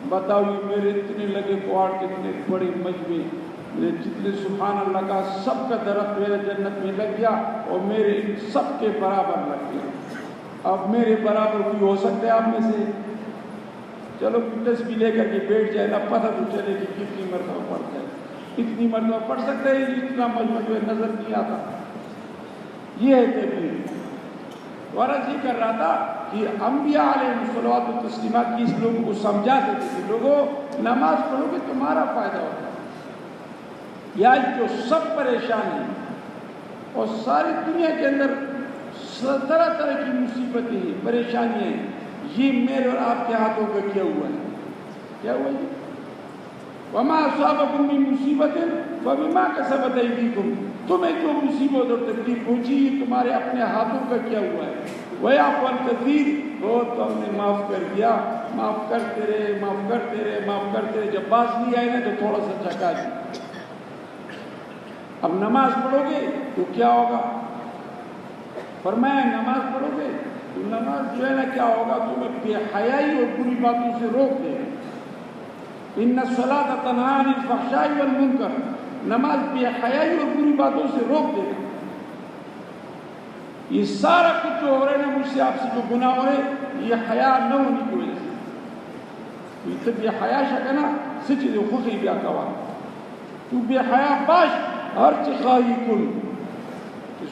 بتاؤ یہ میرے اتنے لگے پہاڑ کتنے بڑے مجمع، میرے جتنے سبحان اللہ کا سب کا درخت میرے جنت میں لگ گیا، اور میرے ان سب کے برابر لگ گیا. اب میرے برابر کوئی ہو سکتا ہے آپ میں سے؟ چلو تسبیح لے کر کے بیٹھ جائے نا، پتہ تو چلے کہ کتنی مرتبہ پڑھتا ہے. اتنی مرتبہ پڑھ سکتا ہے، اتنا مجمع جو نظر نہیں آتا. یہ ہے تبلیغ. غرض یہ کر رہا تھا کہ انبیاء علیہ الصلوۃ والتسلیمات کی اس لوگوں کو سمجھاتے تھے کہ لوگوں نماز پڑھو گے تمہارا فائدہ ہوگا. یا جو سب پریشان ہیں اور ساری دنیا کے اندر طرح طرح کی مصیبتیں ہیں، پریشانیاں ہیں، یہ میرے اور آپ کے ہاتھوں کا کیا ہوا ہے؟ کیا ہوا ہے؟ وما اصابکم من مصیبت فبما کسبت ایدیکم. تمہیں جو مصیبت اور تکلیف پہنچی یہ تمہارے اپنے ہاتھوں کا کیا ہوا ہے. وَيَعْفُو عَنْ كَثِيرٍ، بہت تو ہم نے معاف کر دیا. معاف کرتے رہے، معاف کرتے رہے، معاف کرتے رہے. جب باز نہیں آئے نا تو تھوڑا سا چکا دیا. اب نماز پڑھو گے تو کیا ہوگا؟ فرمایا نماز پڑھو گے تو نماز جو ہے نا کیا ہوگا؟ تمہیں بے حیائی اور بری باتوں سے روک دے. ان الصلاۃ تنہی عن الفحشاء والمنکر، نماز بے حیائی اور بری باتوں سے روک دے گا. یہ سارا کچھ جو ہو رہا ہے نا مجھ سے آپ سے جو گناہ ہو رہے، یہ حیا نہ ہونے کی وجہ سے. یہ تو بے حیا شکنا سچ جو خوشی بیا کوا تو بے حیا باش ہر چخائی کل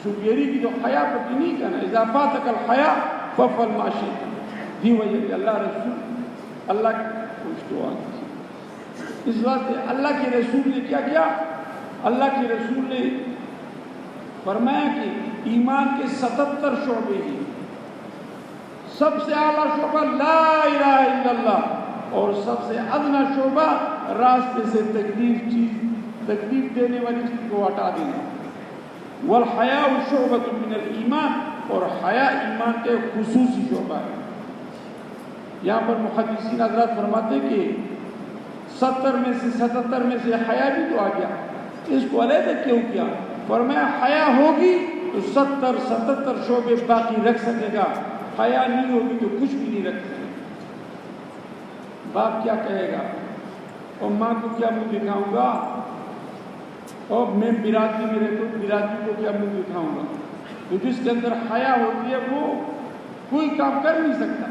سوگیری کی جو حیا پتی نہیں کرنا. اضافات کل حیا ففل معاشی دی وجہ کہ اللہ رسول اللہ کچھ تو آگے اس واسطے اللہ کے رسول نے کیا کیا؟ اللہ کے رسول نے فرمایا کہ ایمان کے 77 شعبے ہیں. سب سے اعلیٰ شعبہ لا الہ الا اللہ، اور سب سے ادنا شعبہ راستے سے تکلیف دینے والی چیز کو ہٹا دینا. والحیاء شعبۃ من الایمان، اور حیا ایمان کے خصوصی شعبہ ہے. یہاں پر محدثین حضرات فرماتے ہیں کہ 77 میں سے حیا بھی تو آ گیا. اس کو علیحدہ کیوں کیا؟ فرمایا حیا ہوگی تو 77 شعبے باقی رکھ سکے گا، حیا نہیں ہوگی تو کچھ بھی نہیں رکھ سکے گا. باپ کیا کہے گا؟ اور ماں کو کیا منہ دکھاؤں گا؟ اور میں برادری میں رہتا ہوں، برادری کو کیا منہ دکھاؤں گا؟ تو جس کے اندر حیا ہوتی ہے وہ کوئی کام کر نہیں سکتا.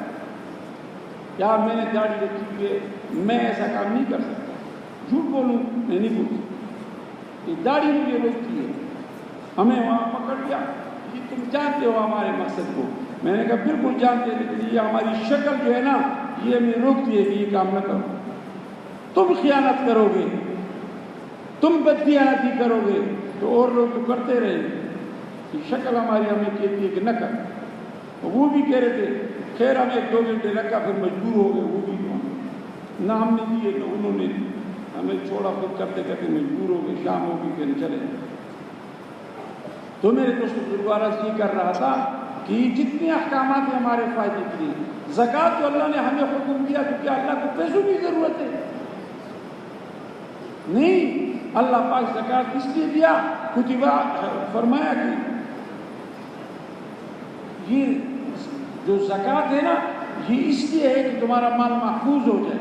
یا میں نے داڑھی رکھی ہوئی ہے، میں ایسا کام نہیں کر سکتا. جھوٹ بولوں؟ میں نہیں بول سکتا. یہ داڑھی مجھے روکتی ہے. ہمیں وہاں پکڑ لیا کہ تم جانتے ہو ہمارے مقصد کو. میں نے کہا بالکل جانتے، لیکن یہ ہماری شکل جو ہے نا یہ ہمیں روکتی ہے کہ یہ کام نہ کرو. تم خیانت کرو گے، تم بددیانتی کرو گے تو اور لوگ تو کرتے رہیں گے. یہ شکل ہماری ہمیں کہتی ہے کہ نہ کر. وہ بھی کہہ رہے تھے. خیر ہم 1-2 گھنٹے رکھا، پھر مجبور ہو گئے. وہ بھی نہ ہم نے دیے نہ انہوں نے، ہمیں چھوڑا. خود کرتے کرتے مجبور ہو گئے. شام ہو گئی، پھر چلے. تو میرے دوست بزرگوارا یہ کر رہا تھا کہ جتنے احکامات ہیں ہمارے فائدے کے لیے. زکوٰۃ تو اللہ نے ہمیں حکم دیا تو کیا اللہ کو پیسوں کی ضرورت ہے؟ نہیں. اللہ پاک زکوٰۃ اس لیے دیا، کتبہ فرمایا کہ یہ جو زکوٰۃ ہے نا یہ اس لیے ہے کہ تمہارا مال محفوظ ہو جائے،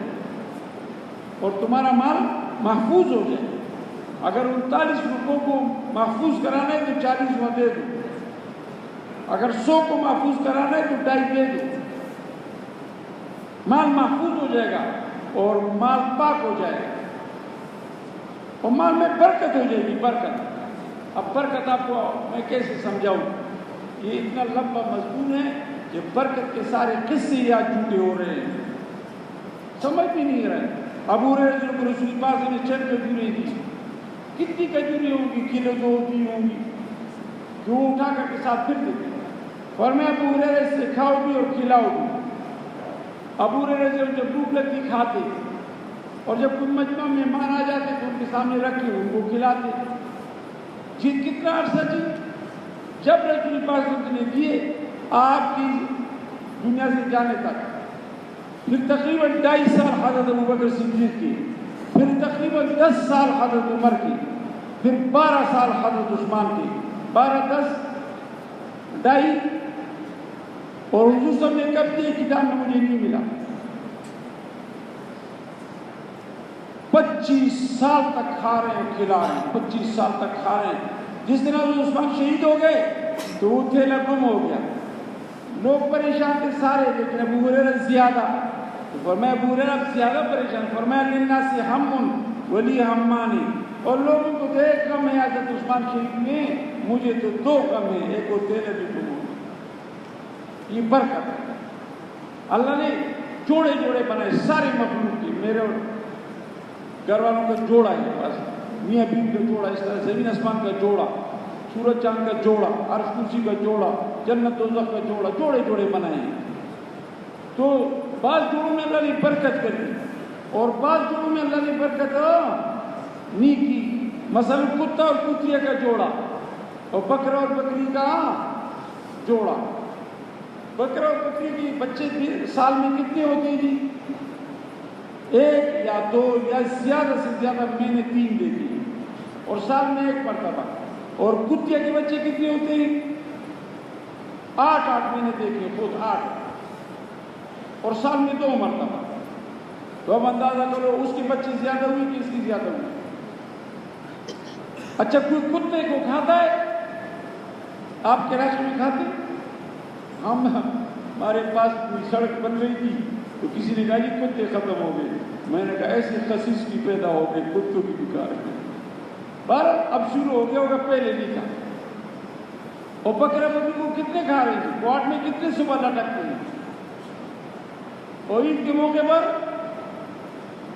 اور تمہارا مال محفوظ ہو جائے. اگر 39 روپوں کو محفوظ کرانا ہے تو 40 دے دو. اگر 100 کو محفوظ کرانا ہے تو 2.5 دے دو. مال محفوظ ہو جائے گا اور مال پاک ہو جائے گا، اور مال میں برکت ہو جائے گی. برکت. اب برکت آپ کو میں کیسے سمجھاؤں؟ یہ اتنا لمبا مضمون ہے کہ برکت کے سارے قصے یا جھوٹے ہو رہے ہیں، سمجھ بھی نہیں رہے. ابو ہریرہ کو رسول پاک نے 6 کھجوریں دی. کتنی کھجوریں ہوں گی؟ کلو 2 ہوں گی. جو اٹھا کر کے ساتھ پھر دیتے. فرمایا ابو ہریرہ اس سے کھاؤ بھی اور کھلاؤ بھی. ابو ہریرہ جب بھوک لگتی کھاتے، اور جب کوئی مجمع مہمان آ جاتے تو ان کے سامنے رکھ کے ان کو کھلاتے. جی کتنا عرصہ جی؟ جب رسول پاک نے دیے آپ کی دنیا سے جانے تک، پھر تقریباً 2.5 سال حضرت ابوبکر صدیق کی، پھر تقریباً 10 سال حضرت عمر کی، پھر 12 سال حضرت عثمان کی، 12 10 2.5، اور حضور صاحب نے کب دیا کتاب میں مجھے نہیں ملا، 25 سال تک کھا رہے ہیں کھلا رہے ہیں، 25 سال تک کھا رہے ہیں۔ جس دن حضرت عثمان شہید ہو گئے تو وہ تھیلا گم ہو گیا، لوگ پریشان تھے سارے، لیکن ابو ہریرہ زیادہ، تو فرمایا ابو ہریرہ زیادہ پریشان، فرمایا للناس ہم ولی ہمانی، اور لوگوں کو تو ایک غم ہے حضرت عثمان شہید میں، مجھے تو 2 غم ہے، ایک وہ تیرے بھی تم ہو۔ یہ برکت ہے، اللہ نے جوڑے جوڑے بنائے سارے مخلوق کے، میرے اور گھر والوں کا جوڑا ہے، بس میاں بیوی کا جوڑا، اس طرح زمین آسمان کا جوڑا، سورج چاند کا جوڑا، عرش کرسی کا جوڑا، جنت دوزخ کا جوڑا، جوڑے جوڑے بنائے ہیں۔ تو بعض جوڑوں میں اللہ نے برکت کری، اور بعض جوڑوں میں اللہ نے برکت نہیں کی، مثلا کتا اور کتیا کا جوڑا، اور بکرا اور بکری کا جوڑا۔ بکرا اور بکری کی بچے سال میں کتنے ہوتے ہیں جی؟ 1 یا 2 یا زیادہ سے زیادہ میں نے 3 دیکھی، اور سال میں 1 مرتبہ۔ اور کتیا کے بچے کتنے ہوتے ہیں؟ 8 میں نے دیکھے خود 8، اور سال میں 2 مرتبہ۔ تو اب اندازہ کرو اس کے بچے زیادہ ہوئی کہ اس کی زیادہ ہوئی؟ اچھا کوئی کتے کو کھاتا ہے؟ آپ کے راشن میں کھاتے؟ ہمارے پاس کوئی سڑک بن رہی تھی تو کسی نے کہا جی کتے ختم ہو گئے، میں نے کہا ایسی خصیص کی پیدا ہو گئی، کتوں کی دکان ہے۔ بہرحال اب شروع ہو گیا ہوگا، پہلے نہیں تھا۔ اور بکرا بکری کو کتنے کھا رہے تھے؟ کوارٹ میں کتنے صبح لٹکتے ہیں؟ اور عید کے موقع پر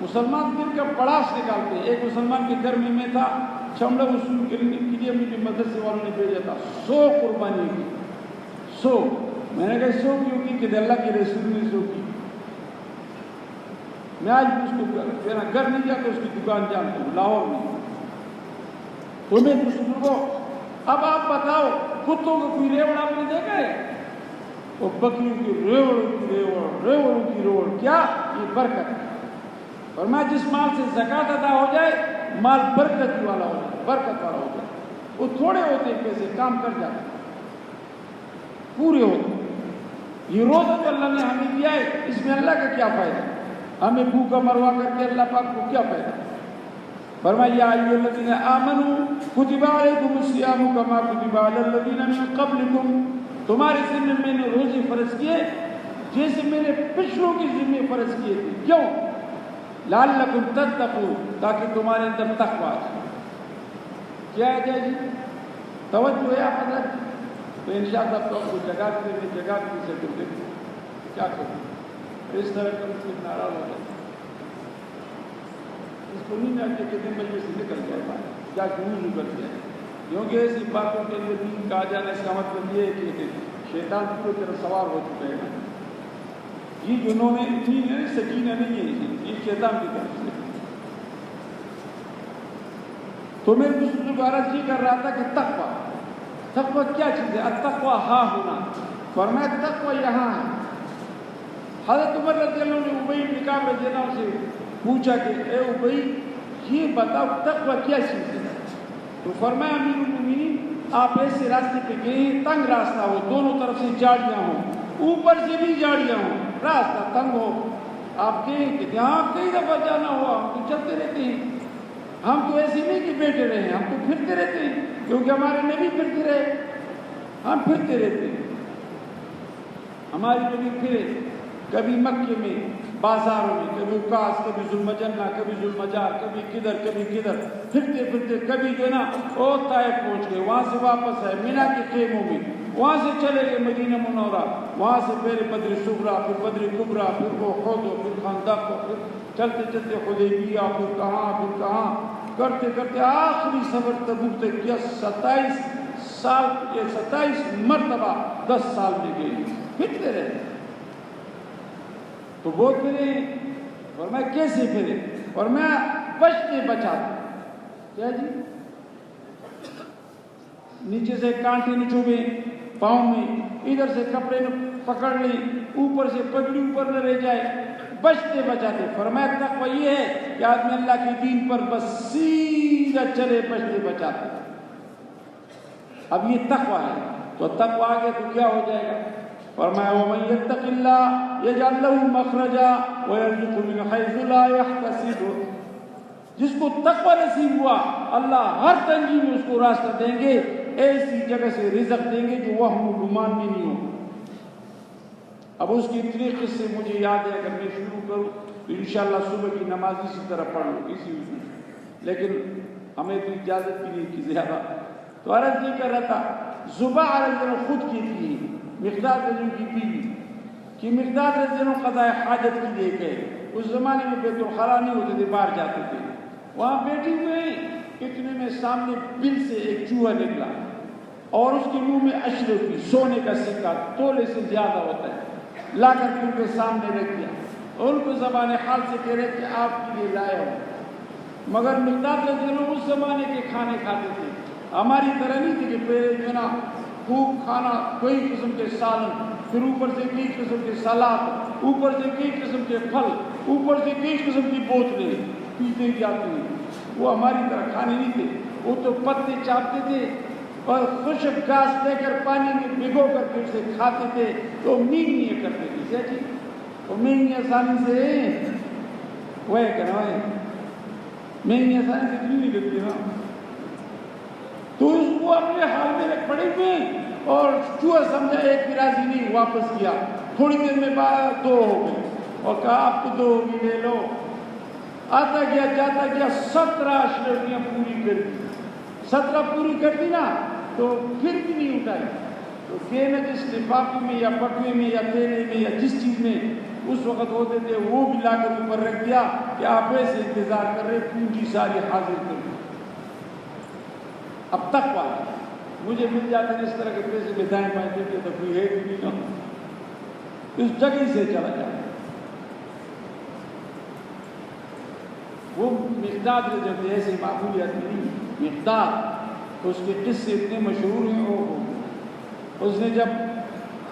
مسلمان دن کا پڑاس نکالتے ہیں۔ ایک مسلمان کے گھر میں تھا، چمڑا وصول کرنے کے لیے مجھے مدرسے والوں نے بھیجا تھا، 100 قربانی کی، 100۔ میں نے کہا 100 کیوں کی؟ کہ اللہ کے رسول نے 100 کی۔ میں آج بھی اس کو میرا گھر نہیں جاتا، اس کی دکان جانتا ہوں لاہور میں۔ تو میں بزرگوں، اب آپ بتاؤ کتوں کو کوئی ریوڑ آپ نے دیکھا ہے؟ وہ بکریوں کی ریوڑوں کی روڑ، کیا یہ برکت ہے۔ اور میں جس مال سے زکوٰۃ ادا ہو جائے، مال برکت والا ہو جائے، برکت والا ہو جائے۔ وہ تھوڑے ہوتے ہیں پیسے، کام کر جاتے ہیں، پورے ہوتے ہیں۔ یہ روزہ جو اللہ نے ہمیں دیا ہے، اس میں اللہ کا کیا فائدہ؟ ہمیں بھوکا مروا کر کے اللہ پاک کو کیا فائدہ؟ فرمایا یا ایھا الذین آمنوا کتب علیکم الصیام کما کتب علی الذین من قبلکم، تمہارے ذمہ میں نے روزے فرض کیے جیسے میں نے پچھلوں کے ذمہ فرض کیے تھے۔ کیوں؟ لعلکم تتقون، تاکہ تمہارے اندر تقویٰ آئے۔ کیا ہے جی؟ توجہ ہے آپ حضرت؟ تو انشاءاللہ تو آپ کو جگہ بھی سکتے، کیا کریں؟ اس طرح کا اس سے ناراض ہو جائے، اس کو نہیں جانتے کہ دن مجلس سے نکل جائے، کیا کیوں کر جائے، کیونکہ ایسی باتوں کے لیے دین کا آ جانا اس کا مطلب یہ ہے کہ شیطان پوری طرح سوار ہو چکا ہے۔ یہ جنہوں نے سکینہ نہیں ہے، یہ شیطان کی طرف سے۔ تو میں دوبارہ یہ کر رہا تھا کہ تقویٰ کیا چیز ہے؟ التقویٰ ہاں ہونا، فرمایا تقویٰ یہاں ہے۔ حضرت عمر رضی اللہ عنہ نے ابی بن کعب رضی اللہ عنہ سے پوچھا کہ اے ابی یہ بتاؤ تقویٰ کیا چیز ہے؟ تو فرمایا امیر المومنین آپ ایسے راستے پہ گئے، تنگ راستہ ہو، دونوں طرف سے جھاڑیاں ہوں، اوپر سے بھی جھاڑیاں ہوں، راستہ تنگ ہو، آپ کہیں کہ یہاں کئی دفعہ جانا ہوا، ہم تو چلتے رہتے ہیں، ہم تو ایسے نہیں کہ بیٹھے رہے ہیں، ہم تو پھرتے رہتے ہیں، کیونکہ ہمارے نبی پھرتے رہے، ہم پھرتے رہتے ہیں۔ ہمارے نبی پھرے کبھی مکے میں بازاروں میں، کبھی عکاظ، کبھی ذوالمجنہ، کبھی ذوالمجار، کبھی کدھر پھرتے پھرتے کبھی جو ہے نا اور طائف پہنچ گئے، وہاں سے واپس آئے مینا کے خیموں میں، وہاں سے چلے گئے مدینہ منورہ، وہاں سے پہلے بدر صغریٰ، پھر بدر کبریٰ، پھر احد، پھر خندق، پھر چلتے چلتے حدیبیہ، پھر کہاں کرتے کرتے آخری سفر تبوک تک کیا 27 مرتبہ 10 سال میں گئے، پھرتے رہے۔ تو وہ پھرے، فرمایا کیسے پھرے؟ فرمایا بچتے بچاتے، کیا جی؟ نیچے سے کانٹے نچوبے پاؤں میں، ادھر سے کپڑے پکڑ لی، اوپر سے پگڑی اوپر نہ رہ جائے، بچتے بچاتے۔ فرمایا تقوی یہ ہے کہ آدمی اللہ کے دین پر بس سیدھا چلے بچتے بچاتے۔ اب یہ تقوی ہے، تو تقوی آگے تو کیا ہو جائے گا؟ فرمایا وَمَن يَتَّقِ اللَّهَ يَجْعَل لَّهُ مَخْرَجًا وَيَرْزُقْهُ مِنْ حَيْثُ لَا يَحْتَسِبُ۔ جس کو تقوی نصیب ہوا اللہ ہر تنگی میں اس کو راستہ دیں گے، ایسی جگہ سے رزق دیں گے جو وہم و گمان میں نہیں ہو۔ اب اس کی اتنے قصے مجھے یاد ہے، اگر میں شروع کروں تو انشاءاللہ صبح کی نماز اسی طرح پڑھ لوں اسی وقت، لیکن ہمیں تو اجازت بھی نہیں کی زیادہ۔ تو عرض یہ کر رہا تھا، زبا رضی اللہ خود کی تھی مقداد رضی اللہ کی بیوی کہ مقداد رضی اللہ قضاء حاجت کی لے گئے۔ اس زمانے میں بیت الخلا نہیں ہوتے تھے، باہر جاتے تھے، وہاں بیٹھی ہوئے اتنے میں سامنے بل سے ایک چوہا نکلا اور اس کے منہ میں اشرفی سونے کا سکہ تولے سے زیادہ ہوتا ہے، لا کر کے ان کے سامنے رکھ دیا اور ان کو زبان حال سے کہہ رہے کہ آپ کے لیے لائے ہو۔ مگر مقداد رضی اللہ اس زمانے کے کھانے کھاتے تھے، ہماری طرح نہیں تھے کہ پہلے جو ہے نا خوب کھانا، کوئی قسم کے سالن، پھر اوپر سے کئی قسم کے سلاد، اوپر سے کئی قسم کے پھل، اوپر سے کئی قسم کی بوتلیں پیتے جاتے ہیں۔ وہ ہماری طرح کھانے نہیں تھے، وہ تو پتے چاپتے تھے اور خشک گھاس لے کر پانی میں بھگو کر کے اسے کھاتے تھے، تو مینگنیاں کرتے تھے۔ جی وہ مینگنی آسانی سے وہ کرنا ہے، مینگنی آسانی سے کیوں نہیں کرتی نا؟ تو وہ اپنے حال میں پڑے ہوئے اور چوہا سمجھا ایک بھی راضی نہیں، واپس کیا۔ تھوڑی دیر میں بعد دو ہو گئے اور کہا آپ کو دو ہوگی لے لو۔ آتا گیا جاتا گیا 17 اشرفیاں پوری کر دی، 17 پوری کر دی نا تو پھر بھی نہیں اٹھائی۔ تو کہ نہ جس لفافے میں یا پٹوے میں یا تیرے میں یا جس چیز میں اس وقت ہوتے تھے وہ بھی لا کر اوپر رکھ دیا کہ آپ ایسے انتظار کر رہے پونجی ساری حاضر کر دی۔ اب تقویٰ مجھے مل جاتے ہیں اس طرح کے پیسے میں دائیں بائیں دیتے تو کوئی ہے بھی نہیں، اس جگہ سے چلا جائے۔ وہ مقداد جو ایسے معقولیت نہیں، مقداد اس کے قصے اتنے مشہور ہیں۔ اس نے جب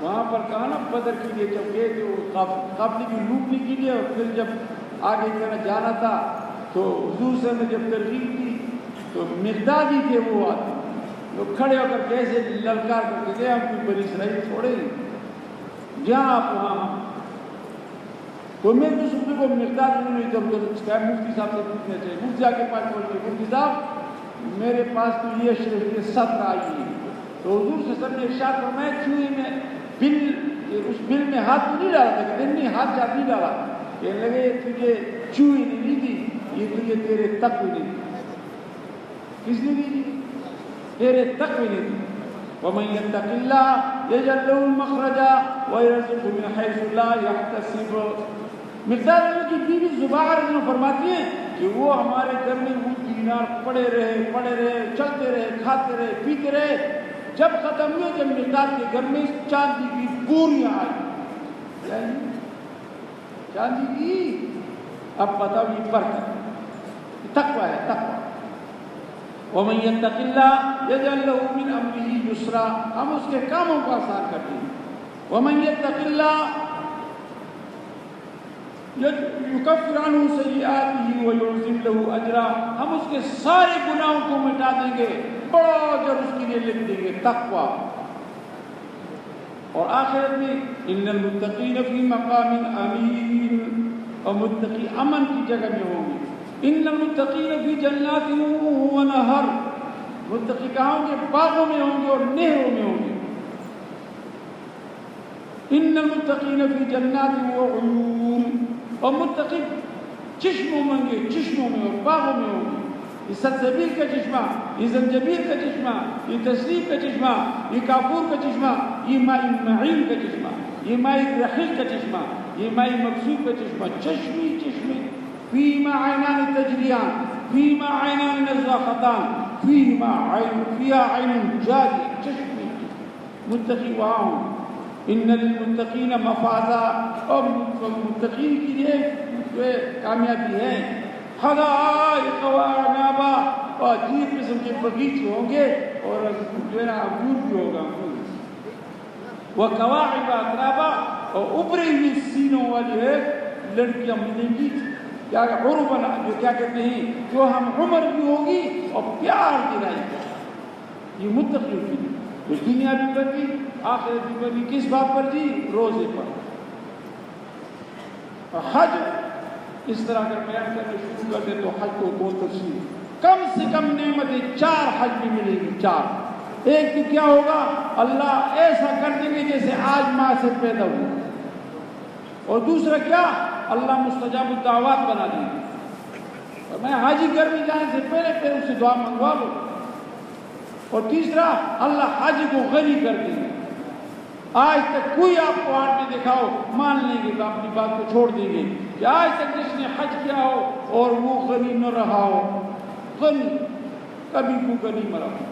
وہاں پر کہا نا بدر کے لیے جب گئے تھے وہ قافلے کی لوٹنے کے لیے، اور پھر جب آگے جانا تھا تو حضور صلی اللہ علیہ وسلم نے جب ترغیب کی تو مقداد ہی تھے وہ آتے لوگ کھڑے ہو کر کیسے للکار کر کے گئے، ہم کوئی بنی اسرائیل چھوڑے جہاں آپ وہاں۔ تو میں تو سب کو مقداد انہوں نے جب مفتی صاحب سے پوچھنا چاہیے، مفتی کے پاس پہنچ کے مفتی صاحب میرے پاس تو یہ اشرف یہ 17 آئی ہے۔ تو حضور سے سب نے ارشاد فرمایا چوہے میں بل اس بل میں ہاتھ تو نہیں ڈالا تھا کہ نہیں ہاتھ جات نہیں ڈالا، کہنے لگے تجھے چوہے نے نہیں دی، یہ تجھے تیرے تقوی نے دی۔ کس نے دی؟ تیرے تقوی نے دی۔ وَمَن يَتَّقِ اللَّهَ يَجْعَل لَّهُ مَخْرَجًا وَيَرْزُقْهُ مِنْ حَيْثُ لَا يَحْتَسِبُ۔ مقداد کی بیوی زبیر رضی فرماتی ہے کہ وہ ہمارے گھر میں وہ دینار پڑے رہے چلتے رہے کھاتے رہے پیتے رہے، جب ختم ہوئے جب مقداد کے گھر میں چاندی کی پوریاں آئی، چاندی کی۔ اب بتاؤ یہ برکت تقویٰ ہے، تقویٰ۔ وَمَن يَتَّقِ اللَّهَ يَجْعَل لَّهُ مِنْ أَمْرِهِ يُسْرًا، ہم اس کے کاموں کو آسان کرتے ہیں۔ وَمَن يَتَّقِ اللَّهَ يُكَفِّرْ عَنْهُ سَيِّئَاتِهِ وَيُعْظِمْ لَهُ أَجْرًا، ہم اس کے سارے گناہوں کو مٹا دیں گے، بڑا اجر اس کے لیے لکھ دیں گے۔ تقویٰ۔ اور آخرت میں ان المتقین فی مقام امین، اور متقی امن کی جگہ میں ہوں گے۔ ان المتقین فی جنات و نہر، متقی کہاں ہوں گے؟ باغوں میں ہوں گے اور نہروں میں ہوں گے۔ ان المتقین فی جنات و عیون، اور متقی چشموں میں ہوں گے، چشموں میں اور باغوں میں ہوں گے۔ یہ سلسبیل کا چشمہ، یہ زنجبیل کا چشمہ، یہ تسلیم کا چشمہ، یہ کافور کا چشمہ، یہ ماء معین کا چشمہ، یہ ماء رحیق کا چشمہ، یہ ماء مقصود کا چشمہ، چشمی چشمے فیما عینان تجریان، فیما عینان نضاختان، فیہا عین جاری، چشمی متقی وہاں ہوں۔ ان للمتقین مفازا، اور متقین کی لیے کامیابی ہے۔ حدائق وعنابا، اور عجیب قسم کے باغیچے ہوں گے اور جو ہے نا انگور بھی ہوگا۔ وہ کواعب اترابا، اور ابری ہوئی سینوں والی ہے لڑکیاں ملیں گی، کیا عربا، جو کیا کہتے ہیں جو ہم عمر بھی ہوگی اور پیار دلائے گا. یہ متقیوں کی جو دنیا بھی بڑھی آخرت بھی بڑھی. کس بات پر جی؟ روزے پر. حج اس طرح اگر بیان کرنا شروع کر دے تو حج کو دو تفصیل، کم سے کم نعمتیں 4 حج میں ملے گی. 4. ایک تو کیا ہوگا؟ اللہ ایسا کر دیں گے جیسے آج ماں سے پیدا ہوا. اور دوسرا کیا؟ اللہ مستجاب الدعوات بنا دیں گے. اور میں حاجی گھر میں جانے سے پہلے پھر اس سے دعا منگوا لوں. اور تیسرا اللہ حاجی کو غنی کر دیں گے. آج تک کوئی آپ کو آٹ میں دکھاؤ مان لیں گے تو اپنی بات کو چھوڑ دیں گے کہ آج تک جس نے حج کیا ہو اور وہ غنی نہ رہا ہو. غنی کبھی کو غنی مرا ہو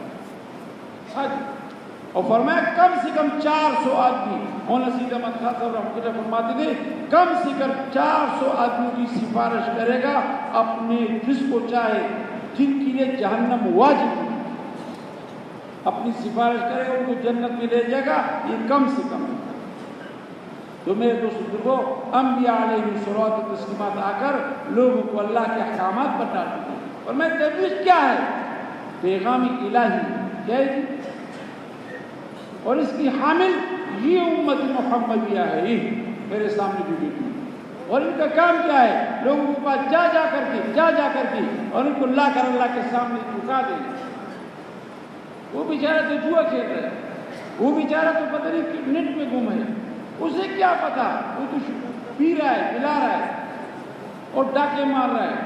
حج. اور فرمایا کم سے کم 400 آدمی. مولانا سید احمد خان صاحب رحمۃ اللہ فرماتے تھے کم سے کم 400 آدمیوں کی سفارش کرے گا اپنے جس کو چاہے جن کے لیے جہنم واجب، اپنی سفارش کرے گا ان کو جنت میں لے جائے گا. یہ کم سے کم ہے. تو میرے دوست بزرگوں، انبیاء علیہ الصلوۃ والتسلیمات آ کر لوگوں کو اللہ کے احکامات بتاتے ہیں. اور میں تبلیغ کیا ہے؟ پیغام الہی کیا ہے؟ اور اس کی حامل یہ امت محمدیہ ہے. یہ میرے سامنے بھی بیٹھی. اور ان کا کام کیا ہے؟ لوگوں کے پاس جا جا کر کے اور ان کو لا کر اللہ کے سامنے جھکا دیں. وہ بیچارہ تو جوا کھیل رہا ہے، وہ بیچارہ تو پتہ نہیں نیٹ میں گم ہے. اسے کیا پتا؟ وہ تو پی رہا ہے، پلا رہا ہے اور ڈاکے مار رہا ہے.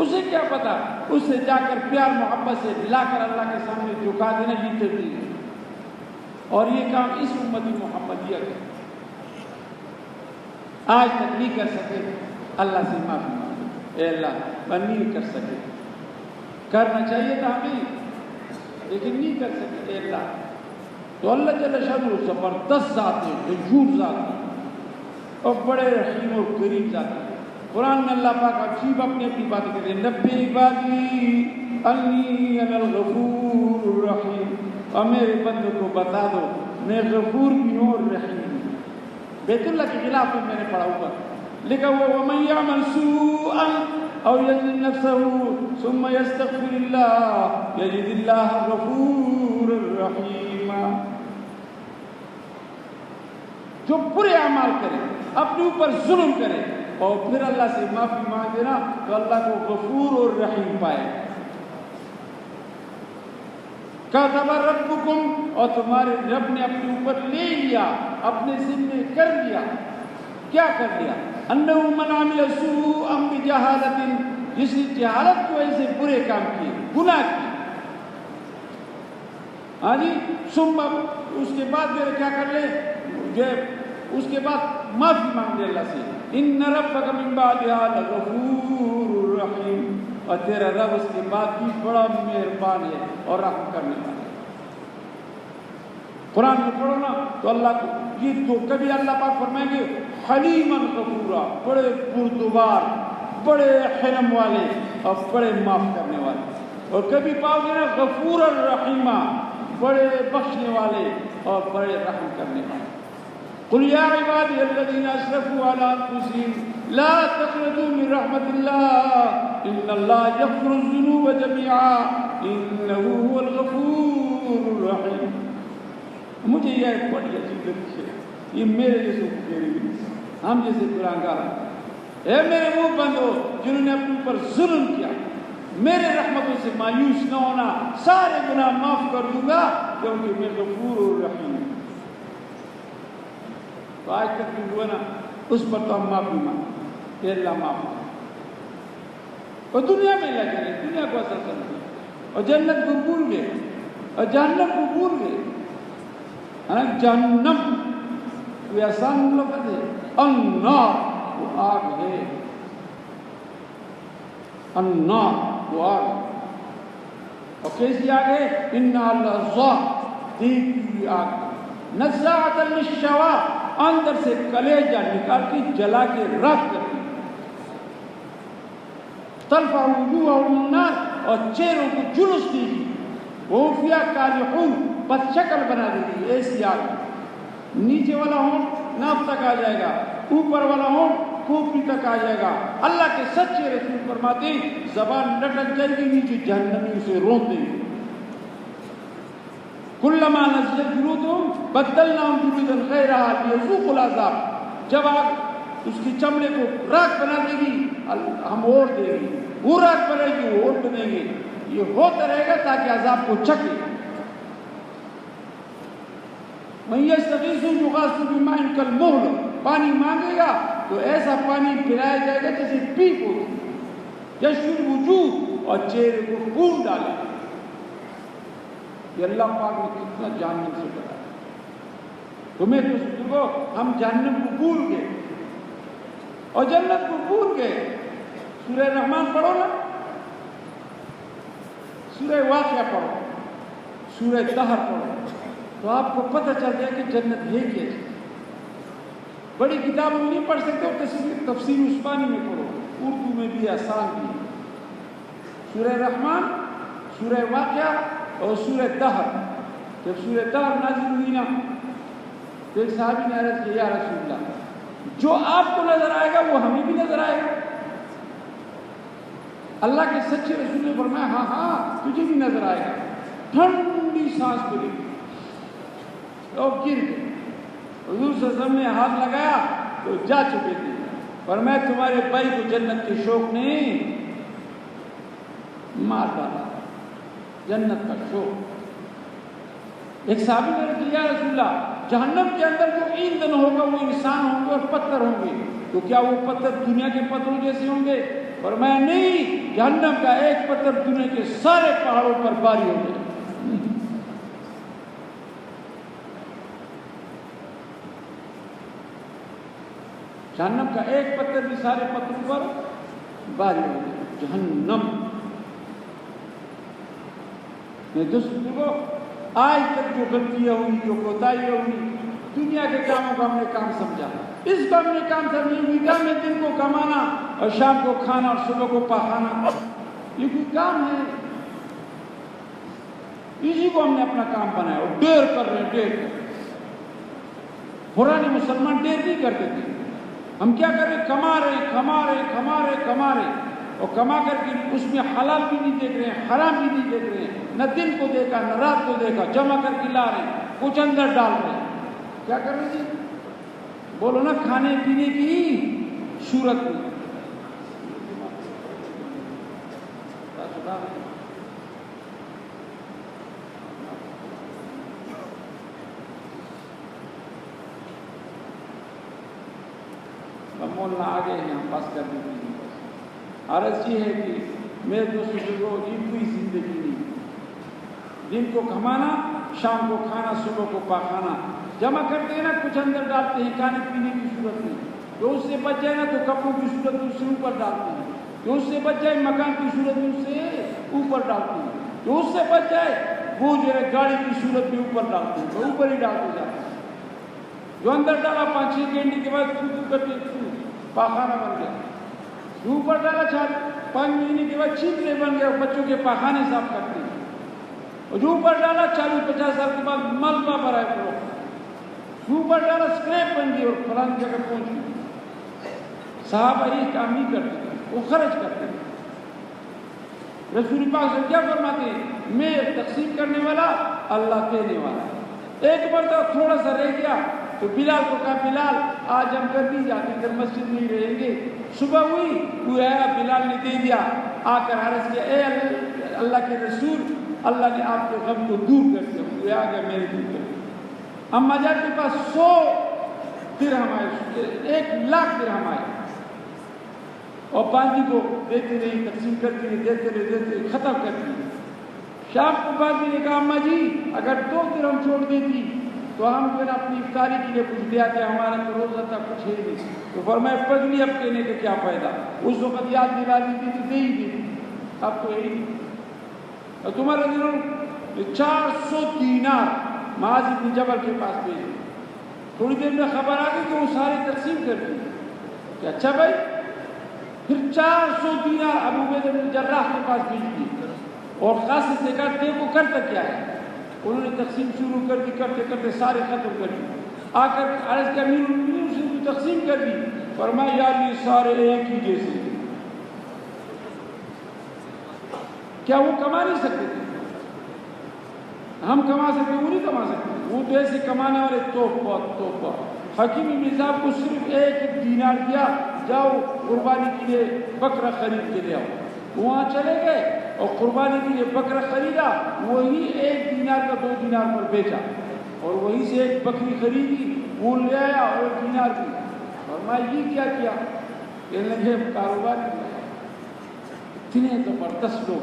اسے کیا پتا؟ اس سے جا کر پیار محبت سے لا کر اللہ کے سامنے جھکا دینا یہ تبلیغ ہے. اور یہ کام اس امتی محمدیہ کا آج تک نہیں کر سکے. اللہ سے معافی مانگے، اے اللہ میں نہیں کر سکے. کرنا چاہیے تھا ہمیں لیکن نہیں کر سکے. اے اللہ تو اللہ جل شانہ زبردست ذات ہے، وجود ذات ہے اور بڑے رحیم اور کریم ذات ہے. قرآن میں اللہ پاک عجیب اپنی اپنی باتیں کہتے ہیں. نبی عبادی انی انا الغفور الرحیم. اور میرے بندوں کو بتا دو میں غفور بھی ہوں اور رحیم ہوں. بیت اللہ کے خلاف میں نے پڑھا ہوا لکھا ہوا وَمَن يَعْمَلْ سُوءًا أَوْ يَظْلِمْ نَفْسَهُ ثُمَّ يَسْتَغْفِرِ اللَّهَ يَجِدِ اللَّهَ غَفُورًا رَحِيمًا. جو برے اعمال کرے، اپنے اوپر ظلم کرے اور پھر اللہ سے معافی مانگے نا تو اللہ کو غفور اور رحیم پائے. کتب ربکم، اور تمہارے رب نے اپنے اوپر لے لیا، اپنے ذمہ کر لیا. کیا کر لیا؟ انہ من عمل سوءا بجہالۃ، جس نے جہالت کی وجہ سے برے کام کیے، گناہ کیے. ہاں جی، ثم اس کے بعد میرے کیا کر لے، جو اس کے بعد معافی مانگ لے اللہ سے. ان ربک من بعدها لغفور رحیم. اور تیرا رب اس کے بعد بھی بڑا مہربان ہے اور رحم کرنے والا ہے. قرآن میں پڑھو نا تو اللہ کو یہ تو کبھی اللہ پاک فرمائیں گے حلیما غفورا، بڑے بردبار، بڑے حلم والے اور بڑے معاف کرنے والے. اور کبھی پاؤ گے نا غفور الرحیمہ، بڑے بخشنے والے اور بڑے رحم کرنے والے. قل یا عبادی الذین اسرفوا علی انفسہم لا تقنطوا من رحمت اللہ ان اللہ یغفر الذنوب جميعا انہ هو الغفور الرحیم. مجھے یہ ایک بڑی عجیب لگتی ہے. یہ میرے جیسے ہم جیسے قرآن گار اے میرے منہ بند ہو جنہوں نے اپنے اوپر ظلم کیا، میرے رحمتوں سے مایوس نہ ہونا، سارے گناہ معاف کر دوں گا کیونکہ میں غفور اور رحیم ہوں. تو آج تک بھی ہوا نا اس پر تو ہم معافی مانگیں کہ اللہ معاف کرے. اور دنیا میں اللہ کرے، دنیا کو اثر کر دے. اور جنت کو بھول گئے اور جہنم کو بھول گئے. جہنم کوئی آسان لفظ ہے، النار وہ آگ ہے، النار وہ آگ. اور کیسی آگ ہے؟ انہا لظا، دیکھی ہوئی آگ. نزاعۃ للشوا، اندر سے کلیجہ نکال کے جلا کے راکھ کرتی. تلفع وجوہہم النار، اور چہروں کو جلوس دی گی. وہ فیہا کالحون، بد شکل بنا دے گی. ایسی آگ نیچے والا ہونٹ ناف تک آ جائے گا، اوپر والا ہونٹ کھوپڑی تک آ جائے گا۔ اللہ کے سچے رسول فرماتے ہیں زبان لٹک جائے گی، نیچے جہنمی اسے روک دیں گے۔ کلما نضجت جلودہم بدلناہم جلودا غیرہا لیذوقوا العذاب، جب آپ اس کی چمڑے کو راکھ بنا دے گی ہم اور دیں گے، وہ راکھ بنے گی وہ اور بنیں گے، یہ ہوتا رہے گا تاکہ عذاب کو چکھے۔ من یستغیث یغاث بماء کالمہل، پانی مانگے گا تو ایسا پانی پلایا جائے گا جیسے پیپ ہوتی، یشفی الوجوہ، اور چہرے کو خون ڈالے گا۔ یہ اللہ پاک نے کتنا جہنم سے ڈرایا۔ تمہیں تو بزرگو ہم جہنم کو بھول گئے اور جنت کو بھول گئے۔ سورہ رحمان پڑھو نا، سورہ واقعہ پڑھو، سورہ دہر پڑھو، تو آپ کو پتہ چل جائے کہ جنت ہے کیا چیز۔ بڑی کتابوں میں نہیں پڑھ سکتے ہو، تفسیر عثمانی میں پڑھو، اردو میں بھی آسان بھی ہے۔ سورہ رحمان، سورہ واقعہ اور سورہ دہر۔ جب سورہ دہر نازل ہوئی نا تو ایک صحابی نے عرض کیا یا رسول اللہ جو آپ کو نظر آئے گا وہ ہمیں بھی نظر آئے گا؟ اللہ کے سچے رسول نے فرمایا ہاں ہاں تجھے بھی نظر آئے گا۔ ٹھنڈی سانس ملی اور گر گئے۔ حضور صلی اللہ علیہ وسلم نے ہاتھ لگایا تو جا چکے تھے، پر میں تمہارے بھائی کو جنت کے شوق نے مار ڈالا، جنت کا شوق۔ ایک صحابی نے کہا یا رسول اللہ جہنم کے اندر جو ایندھن ہوگا وہ انسان ہوں گے اور پتھر ہوں گے، تو کیا وہ پتھر دنیا کے پتھروں جیسے ہوں گے؟ فرمایا نہیں، جہنم کا ایک پتھر دنیا کے سارے پہاڑوں پر باری ہو جائے۔ جہنم کا ایک پتھر بھی سارے پتھروں پر باری ہو جائے۔ جہنم دوستوں کو آج تک جو غلطیاں ہوئی، جو کوتاہیاں ہوئی، دنیا کے کاموں کو ہم نے کام سمجھا، اس کو ہم نے کام سمجھا۔ نگاہ میں دن کو کمانا اور شام کو کھانا اور صبح کو پاخانا، یہ کوئی کام ہے؟ اسی کو ہم نے اپنا کام بنایا اور ڈیر کر رہے ہیں، ڈیر کر رہے ہیں۔ پرانے مسلمان ڈیر نہیں کرتے تھے، ہم کیا کر رہے ہیں؟ کما رہے ہیں، کما رہے ہیں، کما رہے ہیں، کما رہے ہیں، اور کما کر کے اس میں حلال بھی نہیں دیکھ رہے ہیں، حرام بھی نہیں دیکھ رہے ہیں، نہ دن کو دیکھا نہ رات کو دیکھا، جمع کر کے لا رہے ہیں، کچھ اندر ڈال رہے ہیں۔ کیا کر رہے ہیں جی؟ بولو نا، کھانے پینے کی صورت میں مولانا آگے ہیں، ہم پاس کر دیں گے۔ عرض یہ ہے کہ میرے دوستوں کو یہ کوئی زندگی نہیں، دن کو کمانا، شام کو کھانا، صبح کو پاخانا، جمع کرتے ہیں نا، کچھ اندر ڈالتے ہیں کھانے پینے کی صورت میں، جو اس سے بچ جائے نا تو کپڑوں کی صورت میں اس سے اوپر ڈالتے ہیں، جو اس سے بچ جائے مکان کی صورت میں اس سے اوپر ڈالتے ہیں، جو اس سے بچ جائے وہ جو ہے گاڑی کی صورت میں اوپر ڈالتے ہیں، تو اوپر ہی ڈالتے جاتے ہیں۔ جو اندر ڈالا 5-6 گھنٹے کے بعد پاخانہ بن گیا، جو اوپر ڈالا 5 مہینے کے بعد چیپلے بن گیا، بچوں کے پاخانے صاف کرتے ہیں، اور جو اوپر ڈالا 40-50 سال کے بعد ملبہ بھرا ہے پورا، جو اوپر ڈالا اسکریپ بن گئی اور فلانی جگہ پہنچ گئی۔ صحابہ یہ کام نہیں کرتے تھے، وہ خرچ کرتے تھے۔ رسول پاک سے کیا فرماتے ہیں؟ میں تقسیم کرنے والا، اللہ دینے والا۔ ایک مرتبہ تھوڑا سا رہ گیا تو بلال کو کہا بلال آج ہم گھر نہیں جاتے، ادھر مسجد نہیں رہیں گے۔ صبح ہوئی وہ آیا، بلال نے دے دیا، آ کر عرض کیا اے اللہ کے رسول، اللہ نے آپ کے غم کو دور کر دیا۔ وہ آ گیا میرے دور کر دیا۔ اما جان کے پاس 100 درہم آئے، 1,00,000 درہم آئے، اور باندھی کو دیتے رہی، تقسیم کرتی رہی، دیتے رہے، دیتے رہے، ختم کرتی رہی۔ شام کو باندھی نے کہا اما جی اگر 2 درہم چھوڑ دیتی تو ہم پھر اپنی افطاری کے لیے کچھ دیا کہ ہمارا تو روزہ تھا، کچھ ہے نہیں۔ تو فرمایا پگلی اب کہنے کا کیا فائدہ، اس وقت یاد دلا دیتی تو دے ہی دیتی، اب تو ہے ہی نہیں۔ اور تمہارے دنوں 400 دینار معاذ بن جبل کے پاس بھیجے، تھوڑی دیر میں خبر آ گئی کہ وہ سارے تقسیم کر دی کہ اچھا بھائی، پھر 400 دینار ابو عبیدہ بن جراح کے پاس بھیج دی، اور خاص سے کہا دیکھو کرتا کیا ہے۔ انہوں نے تقسیم شروع کر دی، کرتے کرتے سارے ختم کر دی۔ آ کر عرض کے امیر المومنین اسے تو تقسیم کر دی. فرمایا یار یہ سارے ایک ہی جیسے. کیا وہ کما نہیں سکتے تھے؟ ہم کما سکتے، وہ نہیں کما سکتے. وہ تو ایسے کمانے والے توپا. حکیم ابن حزام کو صرف ایک دینار دیا، جاؤ قربانی کے لیے بکرا خرید کے لے آؤ. وہاں چلے گئے اور قربانی کے لیے بکرا خریدا، وہی 1 دینار کا 2 دینار پر بیچا، اور وہیں سے ایک بکری خریدی، وہ لے آیا اور 1 دینار کی. فرمایا یہ کیا کیا؟ کہنے لگے کاروبار کیا. اتنے زبردست لوگ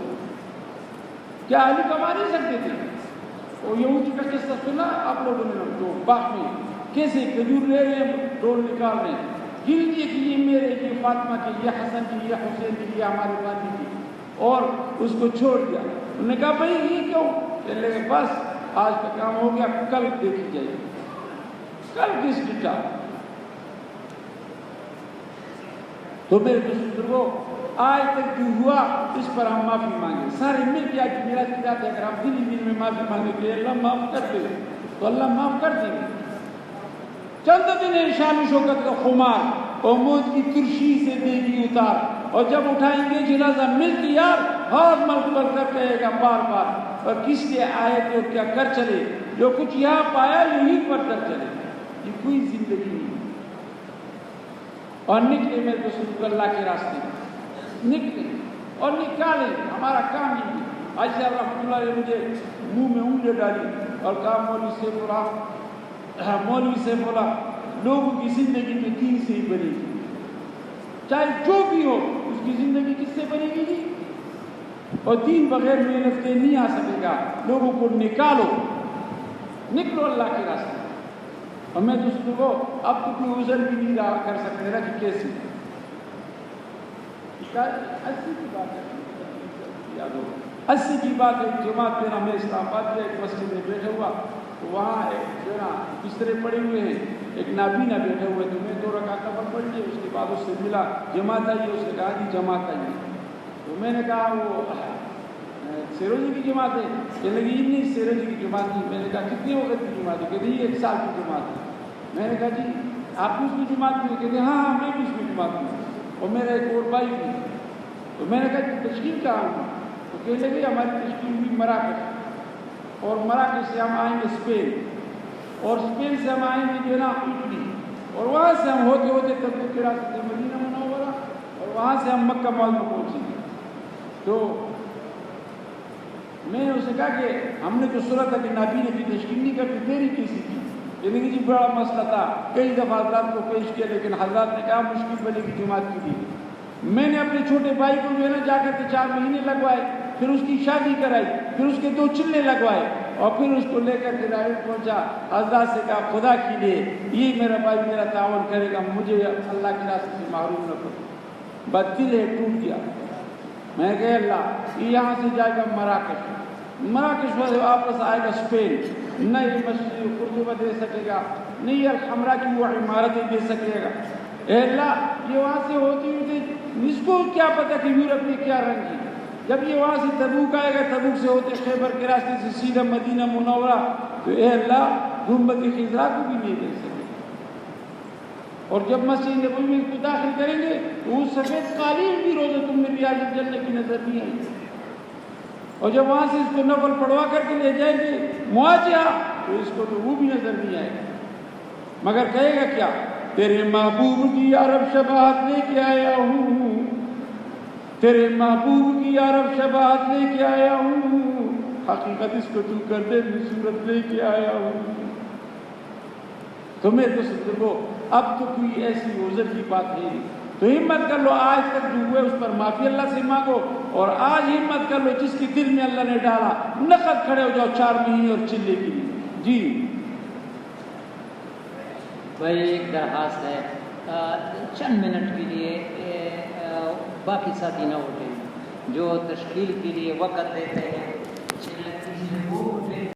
کیا علی کما نہیں سکتے تھے؟ اور یہودی کا قصہ سنا آپ لوگوں نے؟ جو باغ میں کیسے کھجور لے رہے ہیں، ڈول نکال رہے ہیں، گن لیے کہ یہ میرے، یہ فاطمہ کی، یہ حسن کی، یہ حسین کی، یہ ہمارے والد کی، اور اس کو چھوڑ دیا. انہوں نے کہا بھائی یہ کیوں؟ کہنے لگے بس آج کا کام ہو گیا، کل دیکھی جائے گی. کل کس ڈٹا؟ تو میرے بزرگوں آج تک جو ہوا اس پر ہم معافی مانگیں. سارے مل کے آج میرا چاہتا ہے اگر ہم دل میں معافی مانگے کہ اللہ معاف کر دے تو اللہ معاف کر دیں گے. چند دن شان و شوکت کا خمار اور موت کی ترشی سے دے گی اتار، اور جب اٹھائیں گے جنازہ مل کے یار ہاتھ مل کر کہے گا بار بار، اور کس لیے آئے تھے اور کیا کر چلے، جو کچھ یہاں پایا یہی پر کر چلے. یہ کوئی زندگی نہیں. اور نکلے میرے دوستوں اللہ کے راستے میں نکلے اور نکالے. ہمارا کام یہ ہے. آج صاحب رحمۃ اللہ نے مجھے منہ میں انگلی ڈالی اور کہا مولوی سے بولا لوگوں کی زندگی تو دین سے ہی بنے گی، چاہے جو بھی ہو اس کی زندگی کس سے بنے گی؟ اور دین بغیر محنت کے نہیں آ سکے گا. لوگوں کو نکلو اللہ کے راستے. اور میں دوستوں کو اب تو کوئی عذر بھی نہیں رہا کر سکتے نا کہ کیسے 80 کی بات ہے. جماعت میں ہمیں اسلام آباد میں ایک مسجد میں بیٹھا ہوا، تو وہاں ایک جو ہے نا بسترے پڑے ہوئے ہیں، ایک نابینا بیٹھے ہوئے. تو میں 2 رکعت نفل پڑھ لی. اس کے بعد اس سے ملا جماعت آئیے، اس نے کہا جی جماعت آئیے. تو میں نے کہا وہ سیروجی کی جماعت ہے؟ کہنے لگی نہیں سیروجی کی جماعت نہیں. میں نے کہا کتنے وقت کی جماعت ہے؟ کہتے ہیں 1 سال کی جماعت ہے. میں نے کہا جی آپ بھی اس میں جماعت میں؟ کہتے ہیں ہاں میں بھی اس میں جماعت میں، اور میرا ایک اور بھائی بھی. تو میں نے کہا تشکیل کہاں ہوں؟ تو کہنے لگے ہماری تشکیل ہوئی مراکش، اور مراکش سے ہم آئیں گے اسپین، اور اسپین سے ہم آئیں گے جو ہے نا اٹلی، اور وہاں سے ہم ہوتے ہوتے تبوک کے راستے مدینہ منورہ، اور وہاں سے ہم مکہ معظمہ پہنچیں گے. تو میں نے اسے کہا کہ ہم نے تو سنا تھا کہ نابینا کی تشکیل نہیں کرتی، دیری کیسی کی؟ یعنی کہ جی بڑا مسئلہ تھا، کئی دفعہ حضرات کو پیش کیا، لیکن حضرات نے کہا مشکل بنے گی جماعت کے لیے. میں نے اپنے چھوٹے بھائی کو جو ہے نا جا کر کے 4 مہینے لگوائے، پھر اس کی شادی کرائی، پھر اس کے 2 چلے لگوائے، اور پھر اس کو لے کر کے ڈائریکٹ پہنچا. حضرات سے کہا خدا کے لیے یہ میرا بھائی میرا تعاون کرے گا، مجھے اللہ کے راستے سے محروم نہ کرو. بدل ہے ٹوٹ گیا. میں نے کہا اللہ یہ یہاں سے جائے گا مراکش والے واپس آئے گا اسپین، نہ یہ مسجد قرطبہ دے سکے گا، نہ یہ الحمرا کی وہ عمارتیں دے سکے گا. اے اللہ یہ وہاں سے ہوتی ہوئی اس کو کیا پتا کہ یورپ میں کیا رنگ ہے. جب یہ وہاں سے تبوک آئے گا، تبوک سے ہوتے خیبر کے راستے سے سیدھا مدینہ منورہ، تو اے اللہ گنبد خضرا کو بھی نہیں دے سکے. اور جب مسجد نبوی میں کو داخل کریں گے تو وہ سفید قالین بھی روزہ تم میں ریاض الجنہ کی نظر نہیں آئی. اور جب وہاں سے اس کو نفل پڑھوا کر کے لے جائیں گے مواجہہ، تو اس کو تو وہ بھی نظر نہیں آئے گا. مگر کہے گا کیا؟ تیرے محبوب کی عرب شباہت لے کے آیا ہوں، تیرے محبوب کی عرب شباہت لے کے آیا ہوں، حقیقت اس کو تو کر دے صورت لے کے آیا ہوں. تو میرے دوست کو اب تو کوئی ایسی عذر کی بات ہے نہیں. تو ہمت کر لو، آج تک جو ہوئے اس پر معافی اللہ سے مانگو، اور آج ہمت کر لو جس کی دل میں اللہ نے ڈالا نقد کھڑے ہو جاؤ 4 مہینے اور چلے کے لیے. جی بھائی ایک درخواست ہے، چند منٹ کے لیے باقی ساتھی نہ اٹھیں جو تشکیل کے لیے وقت دیتے ہیں.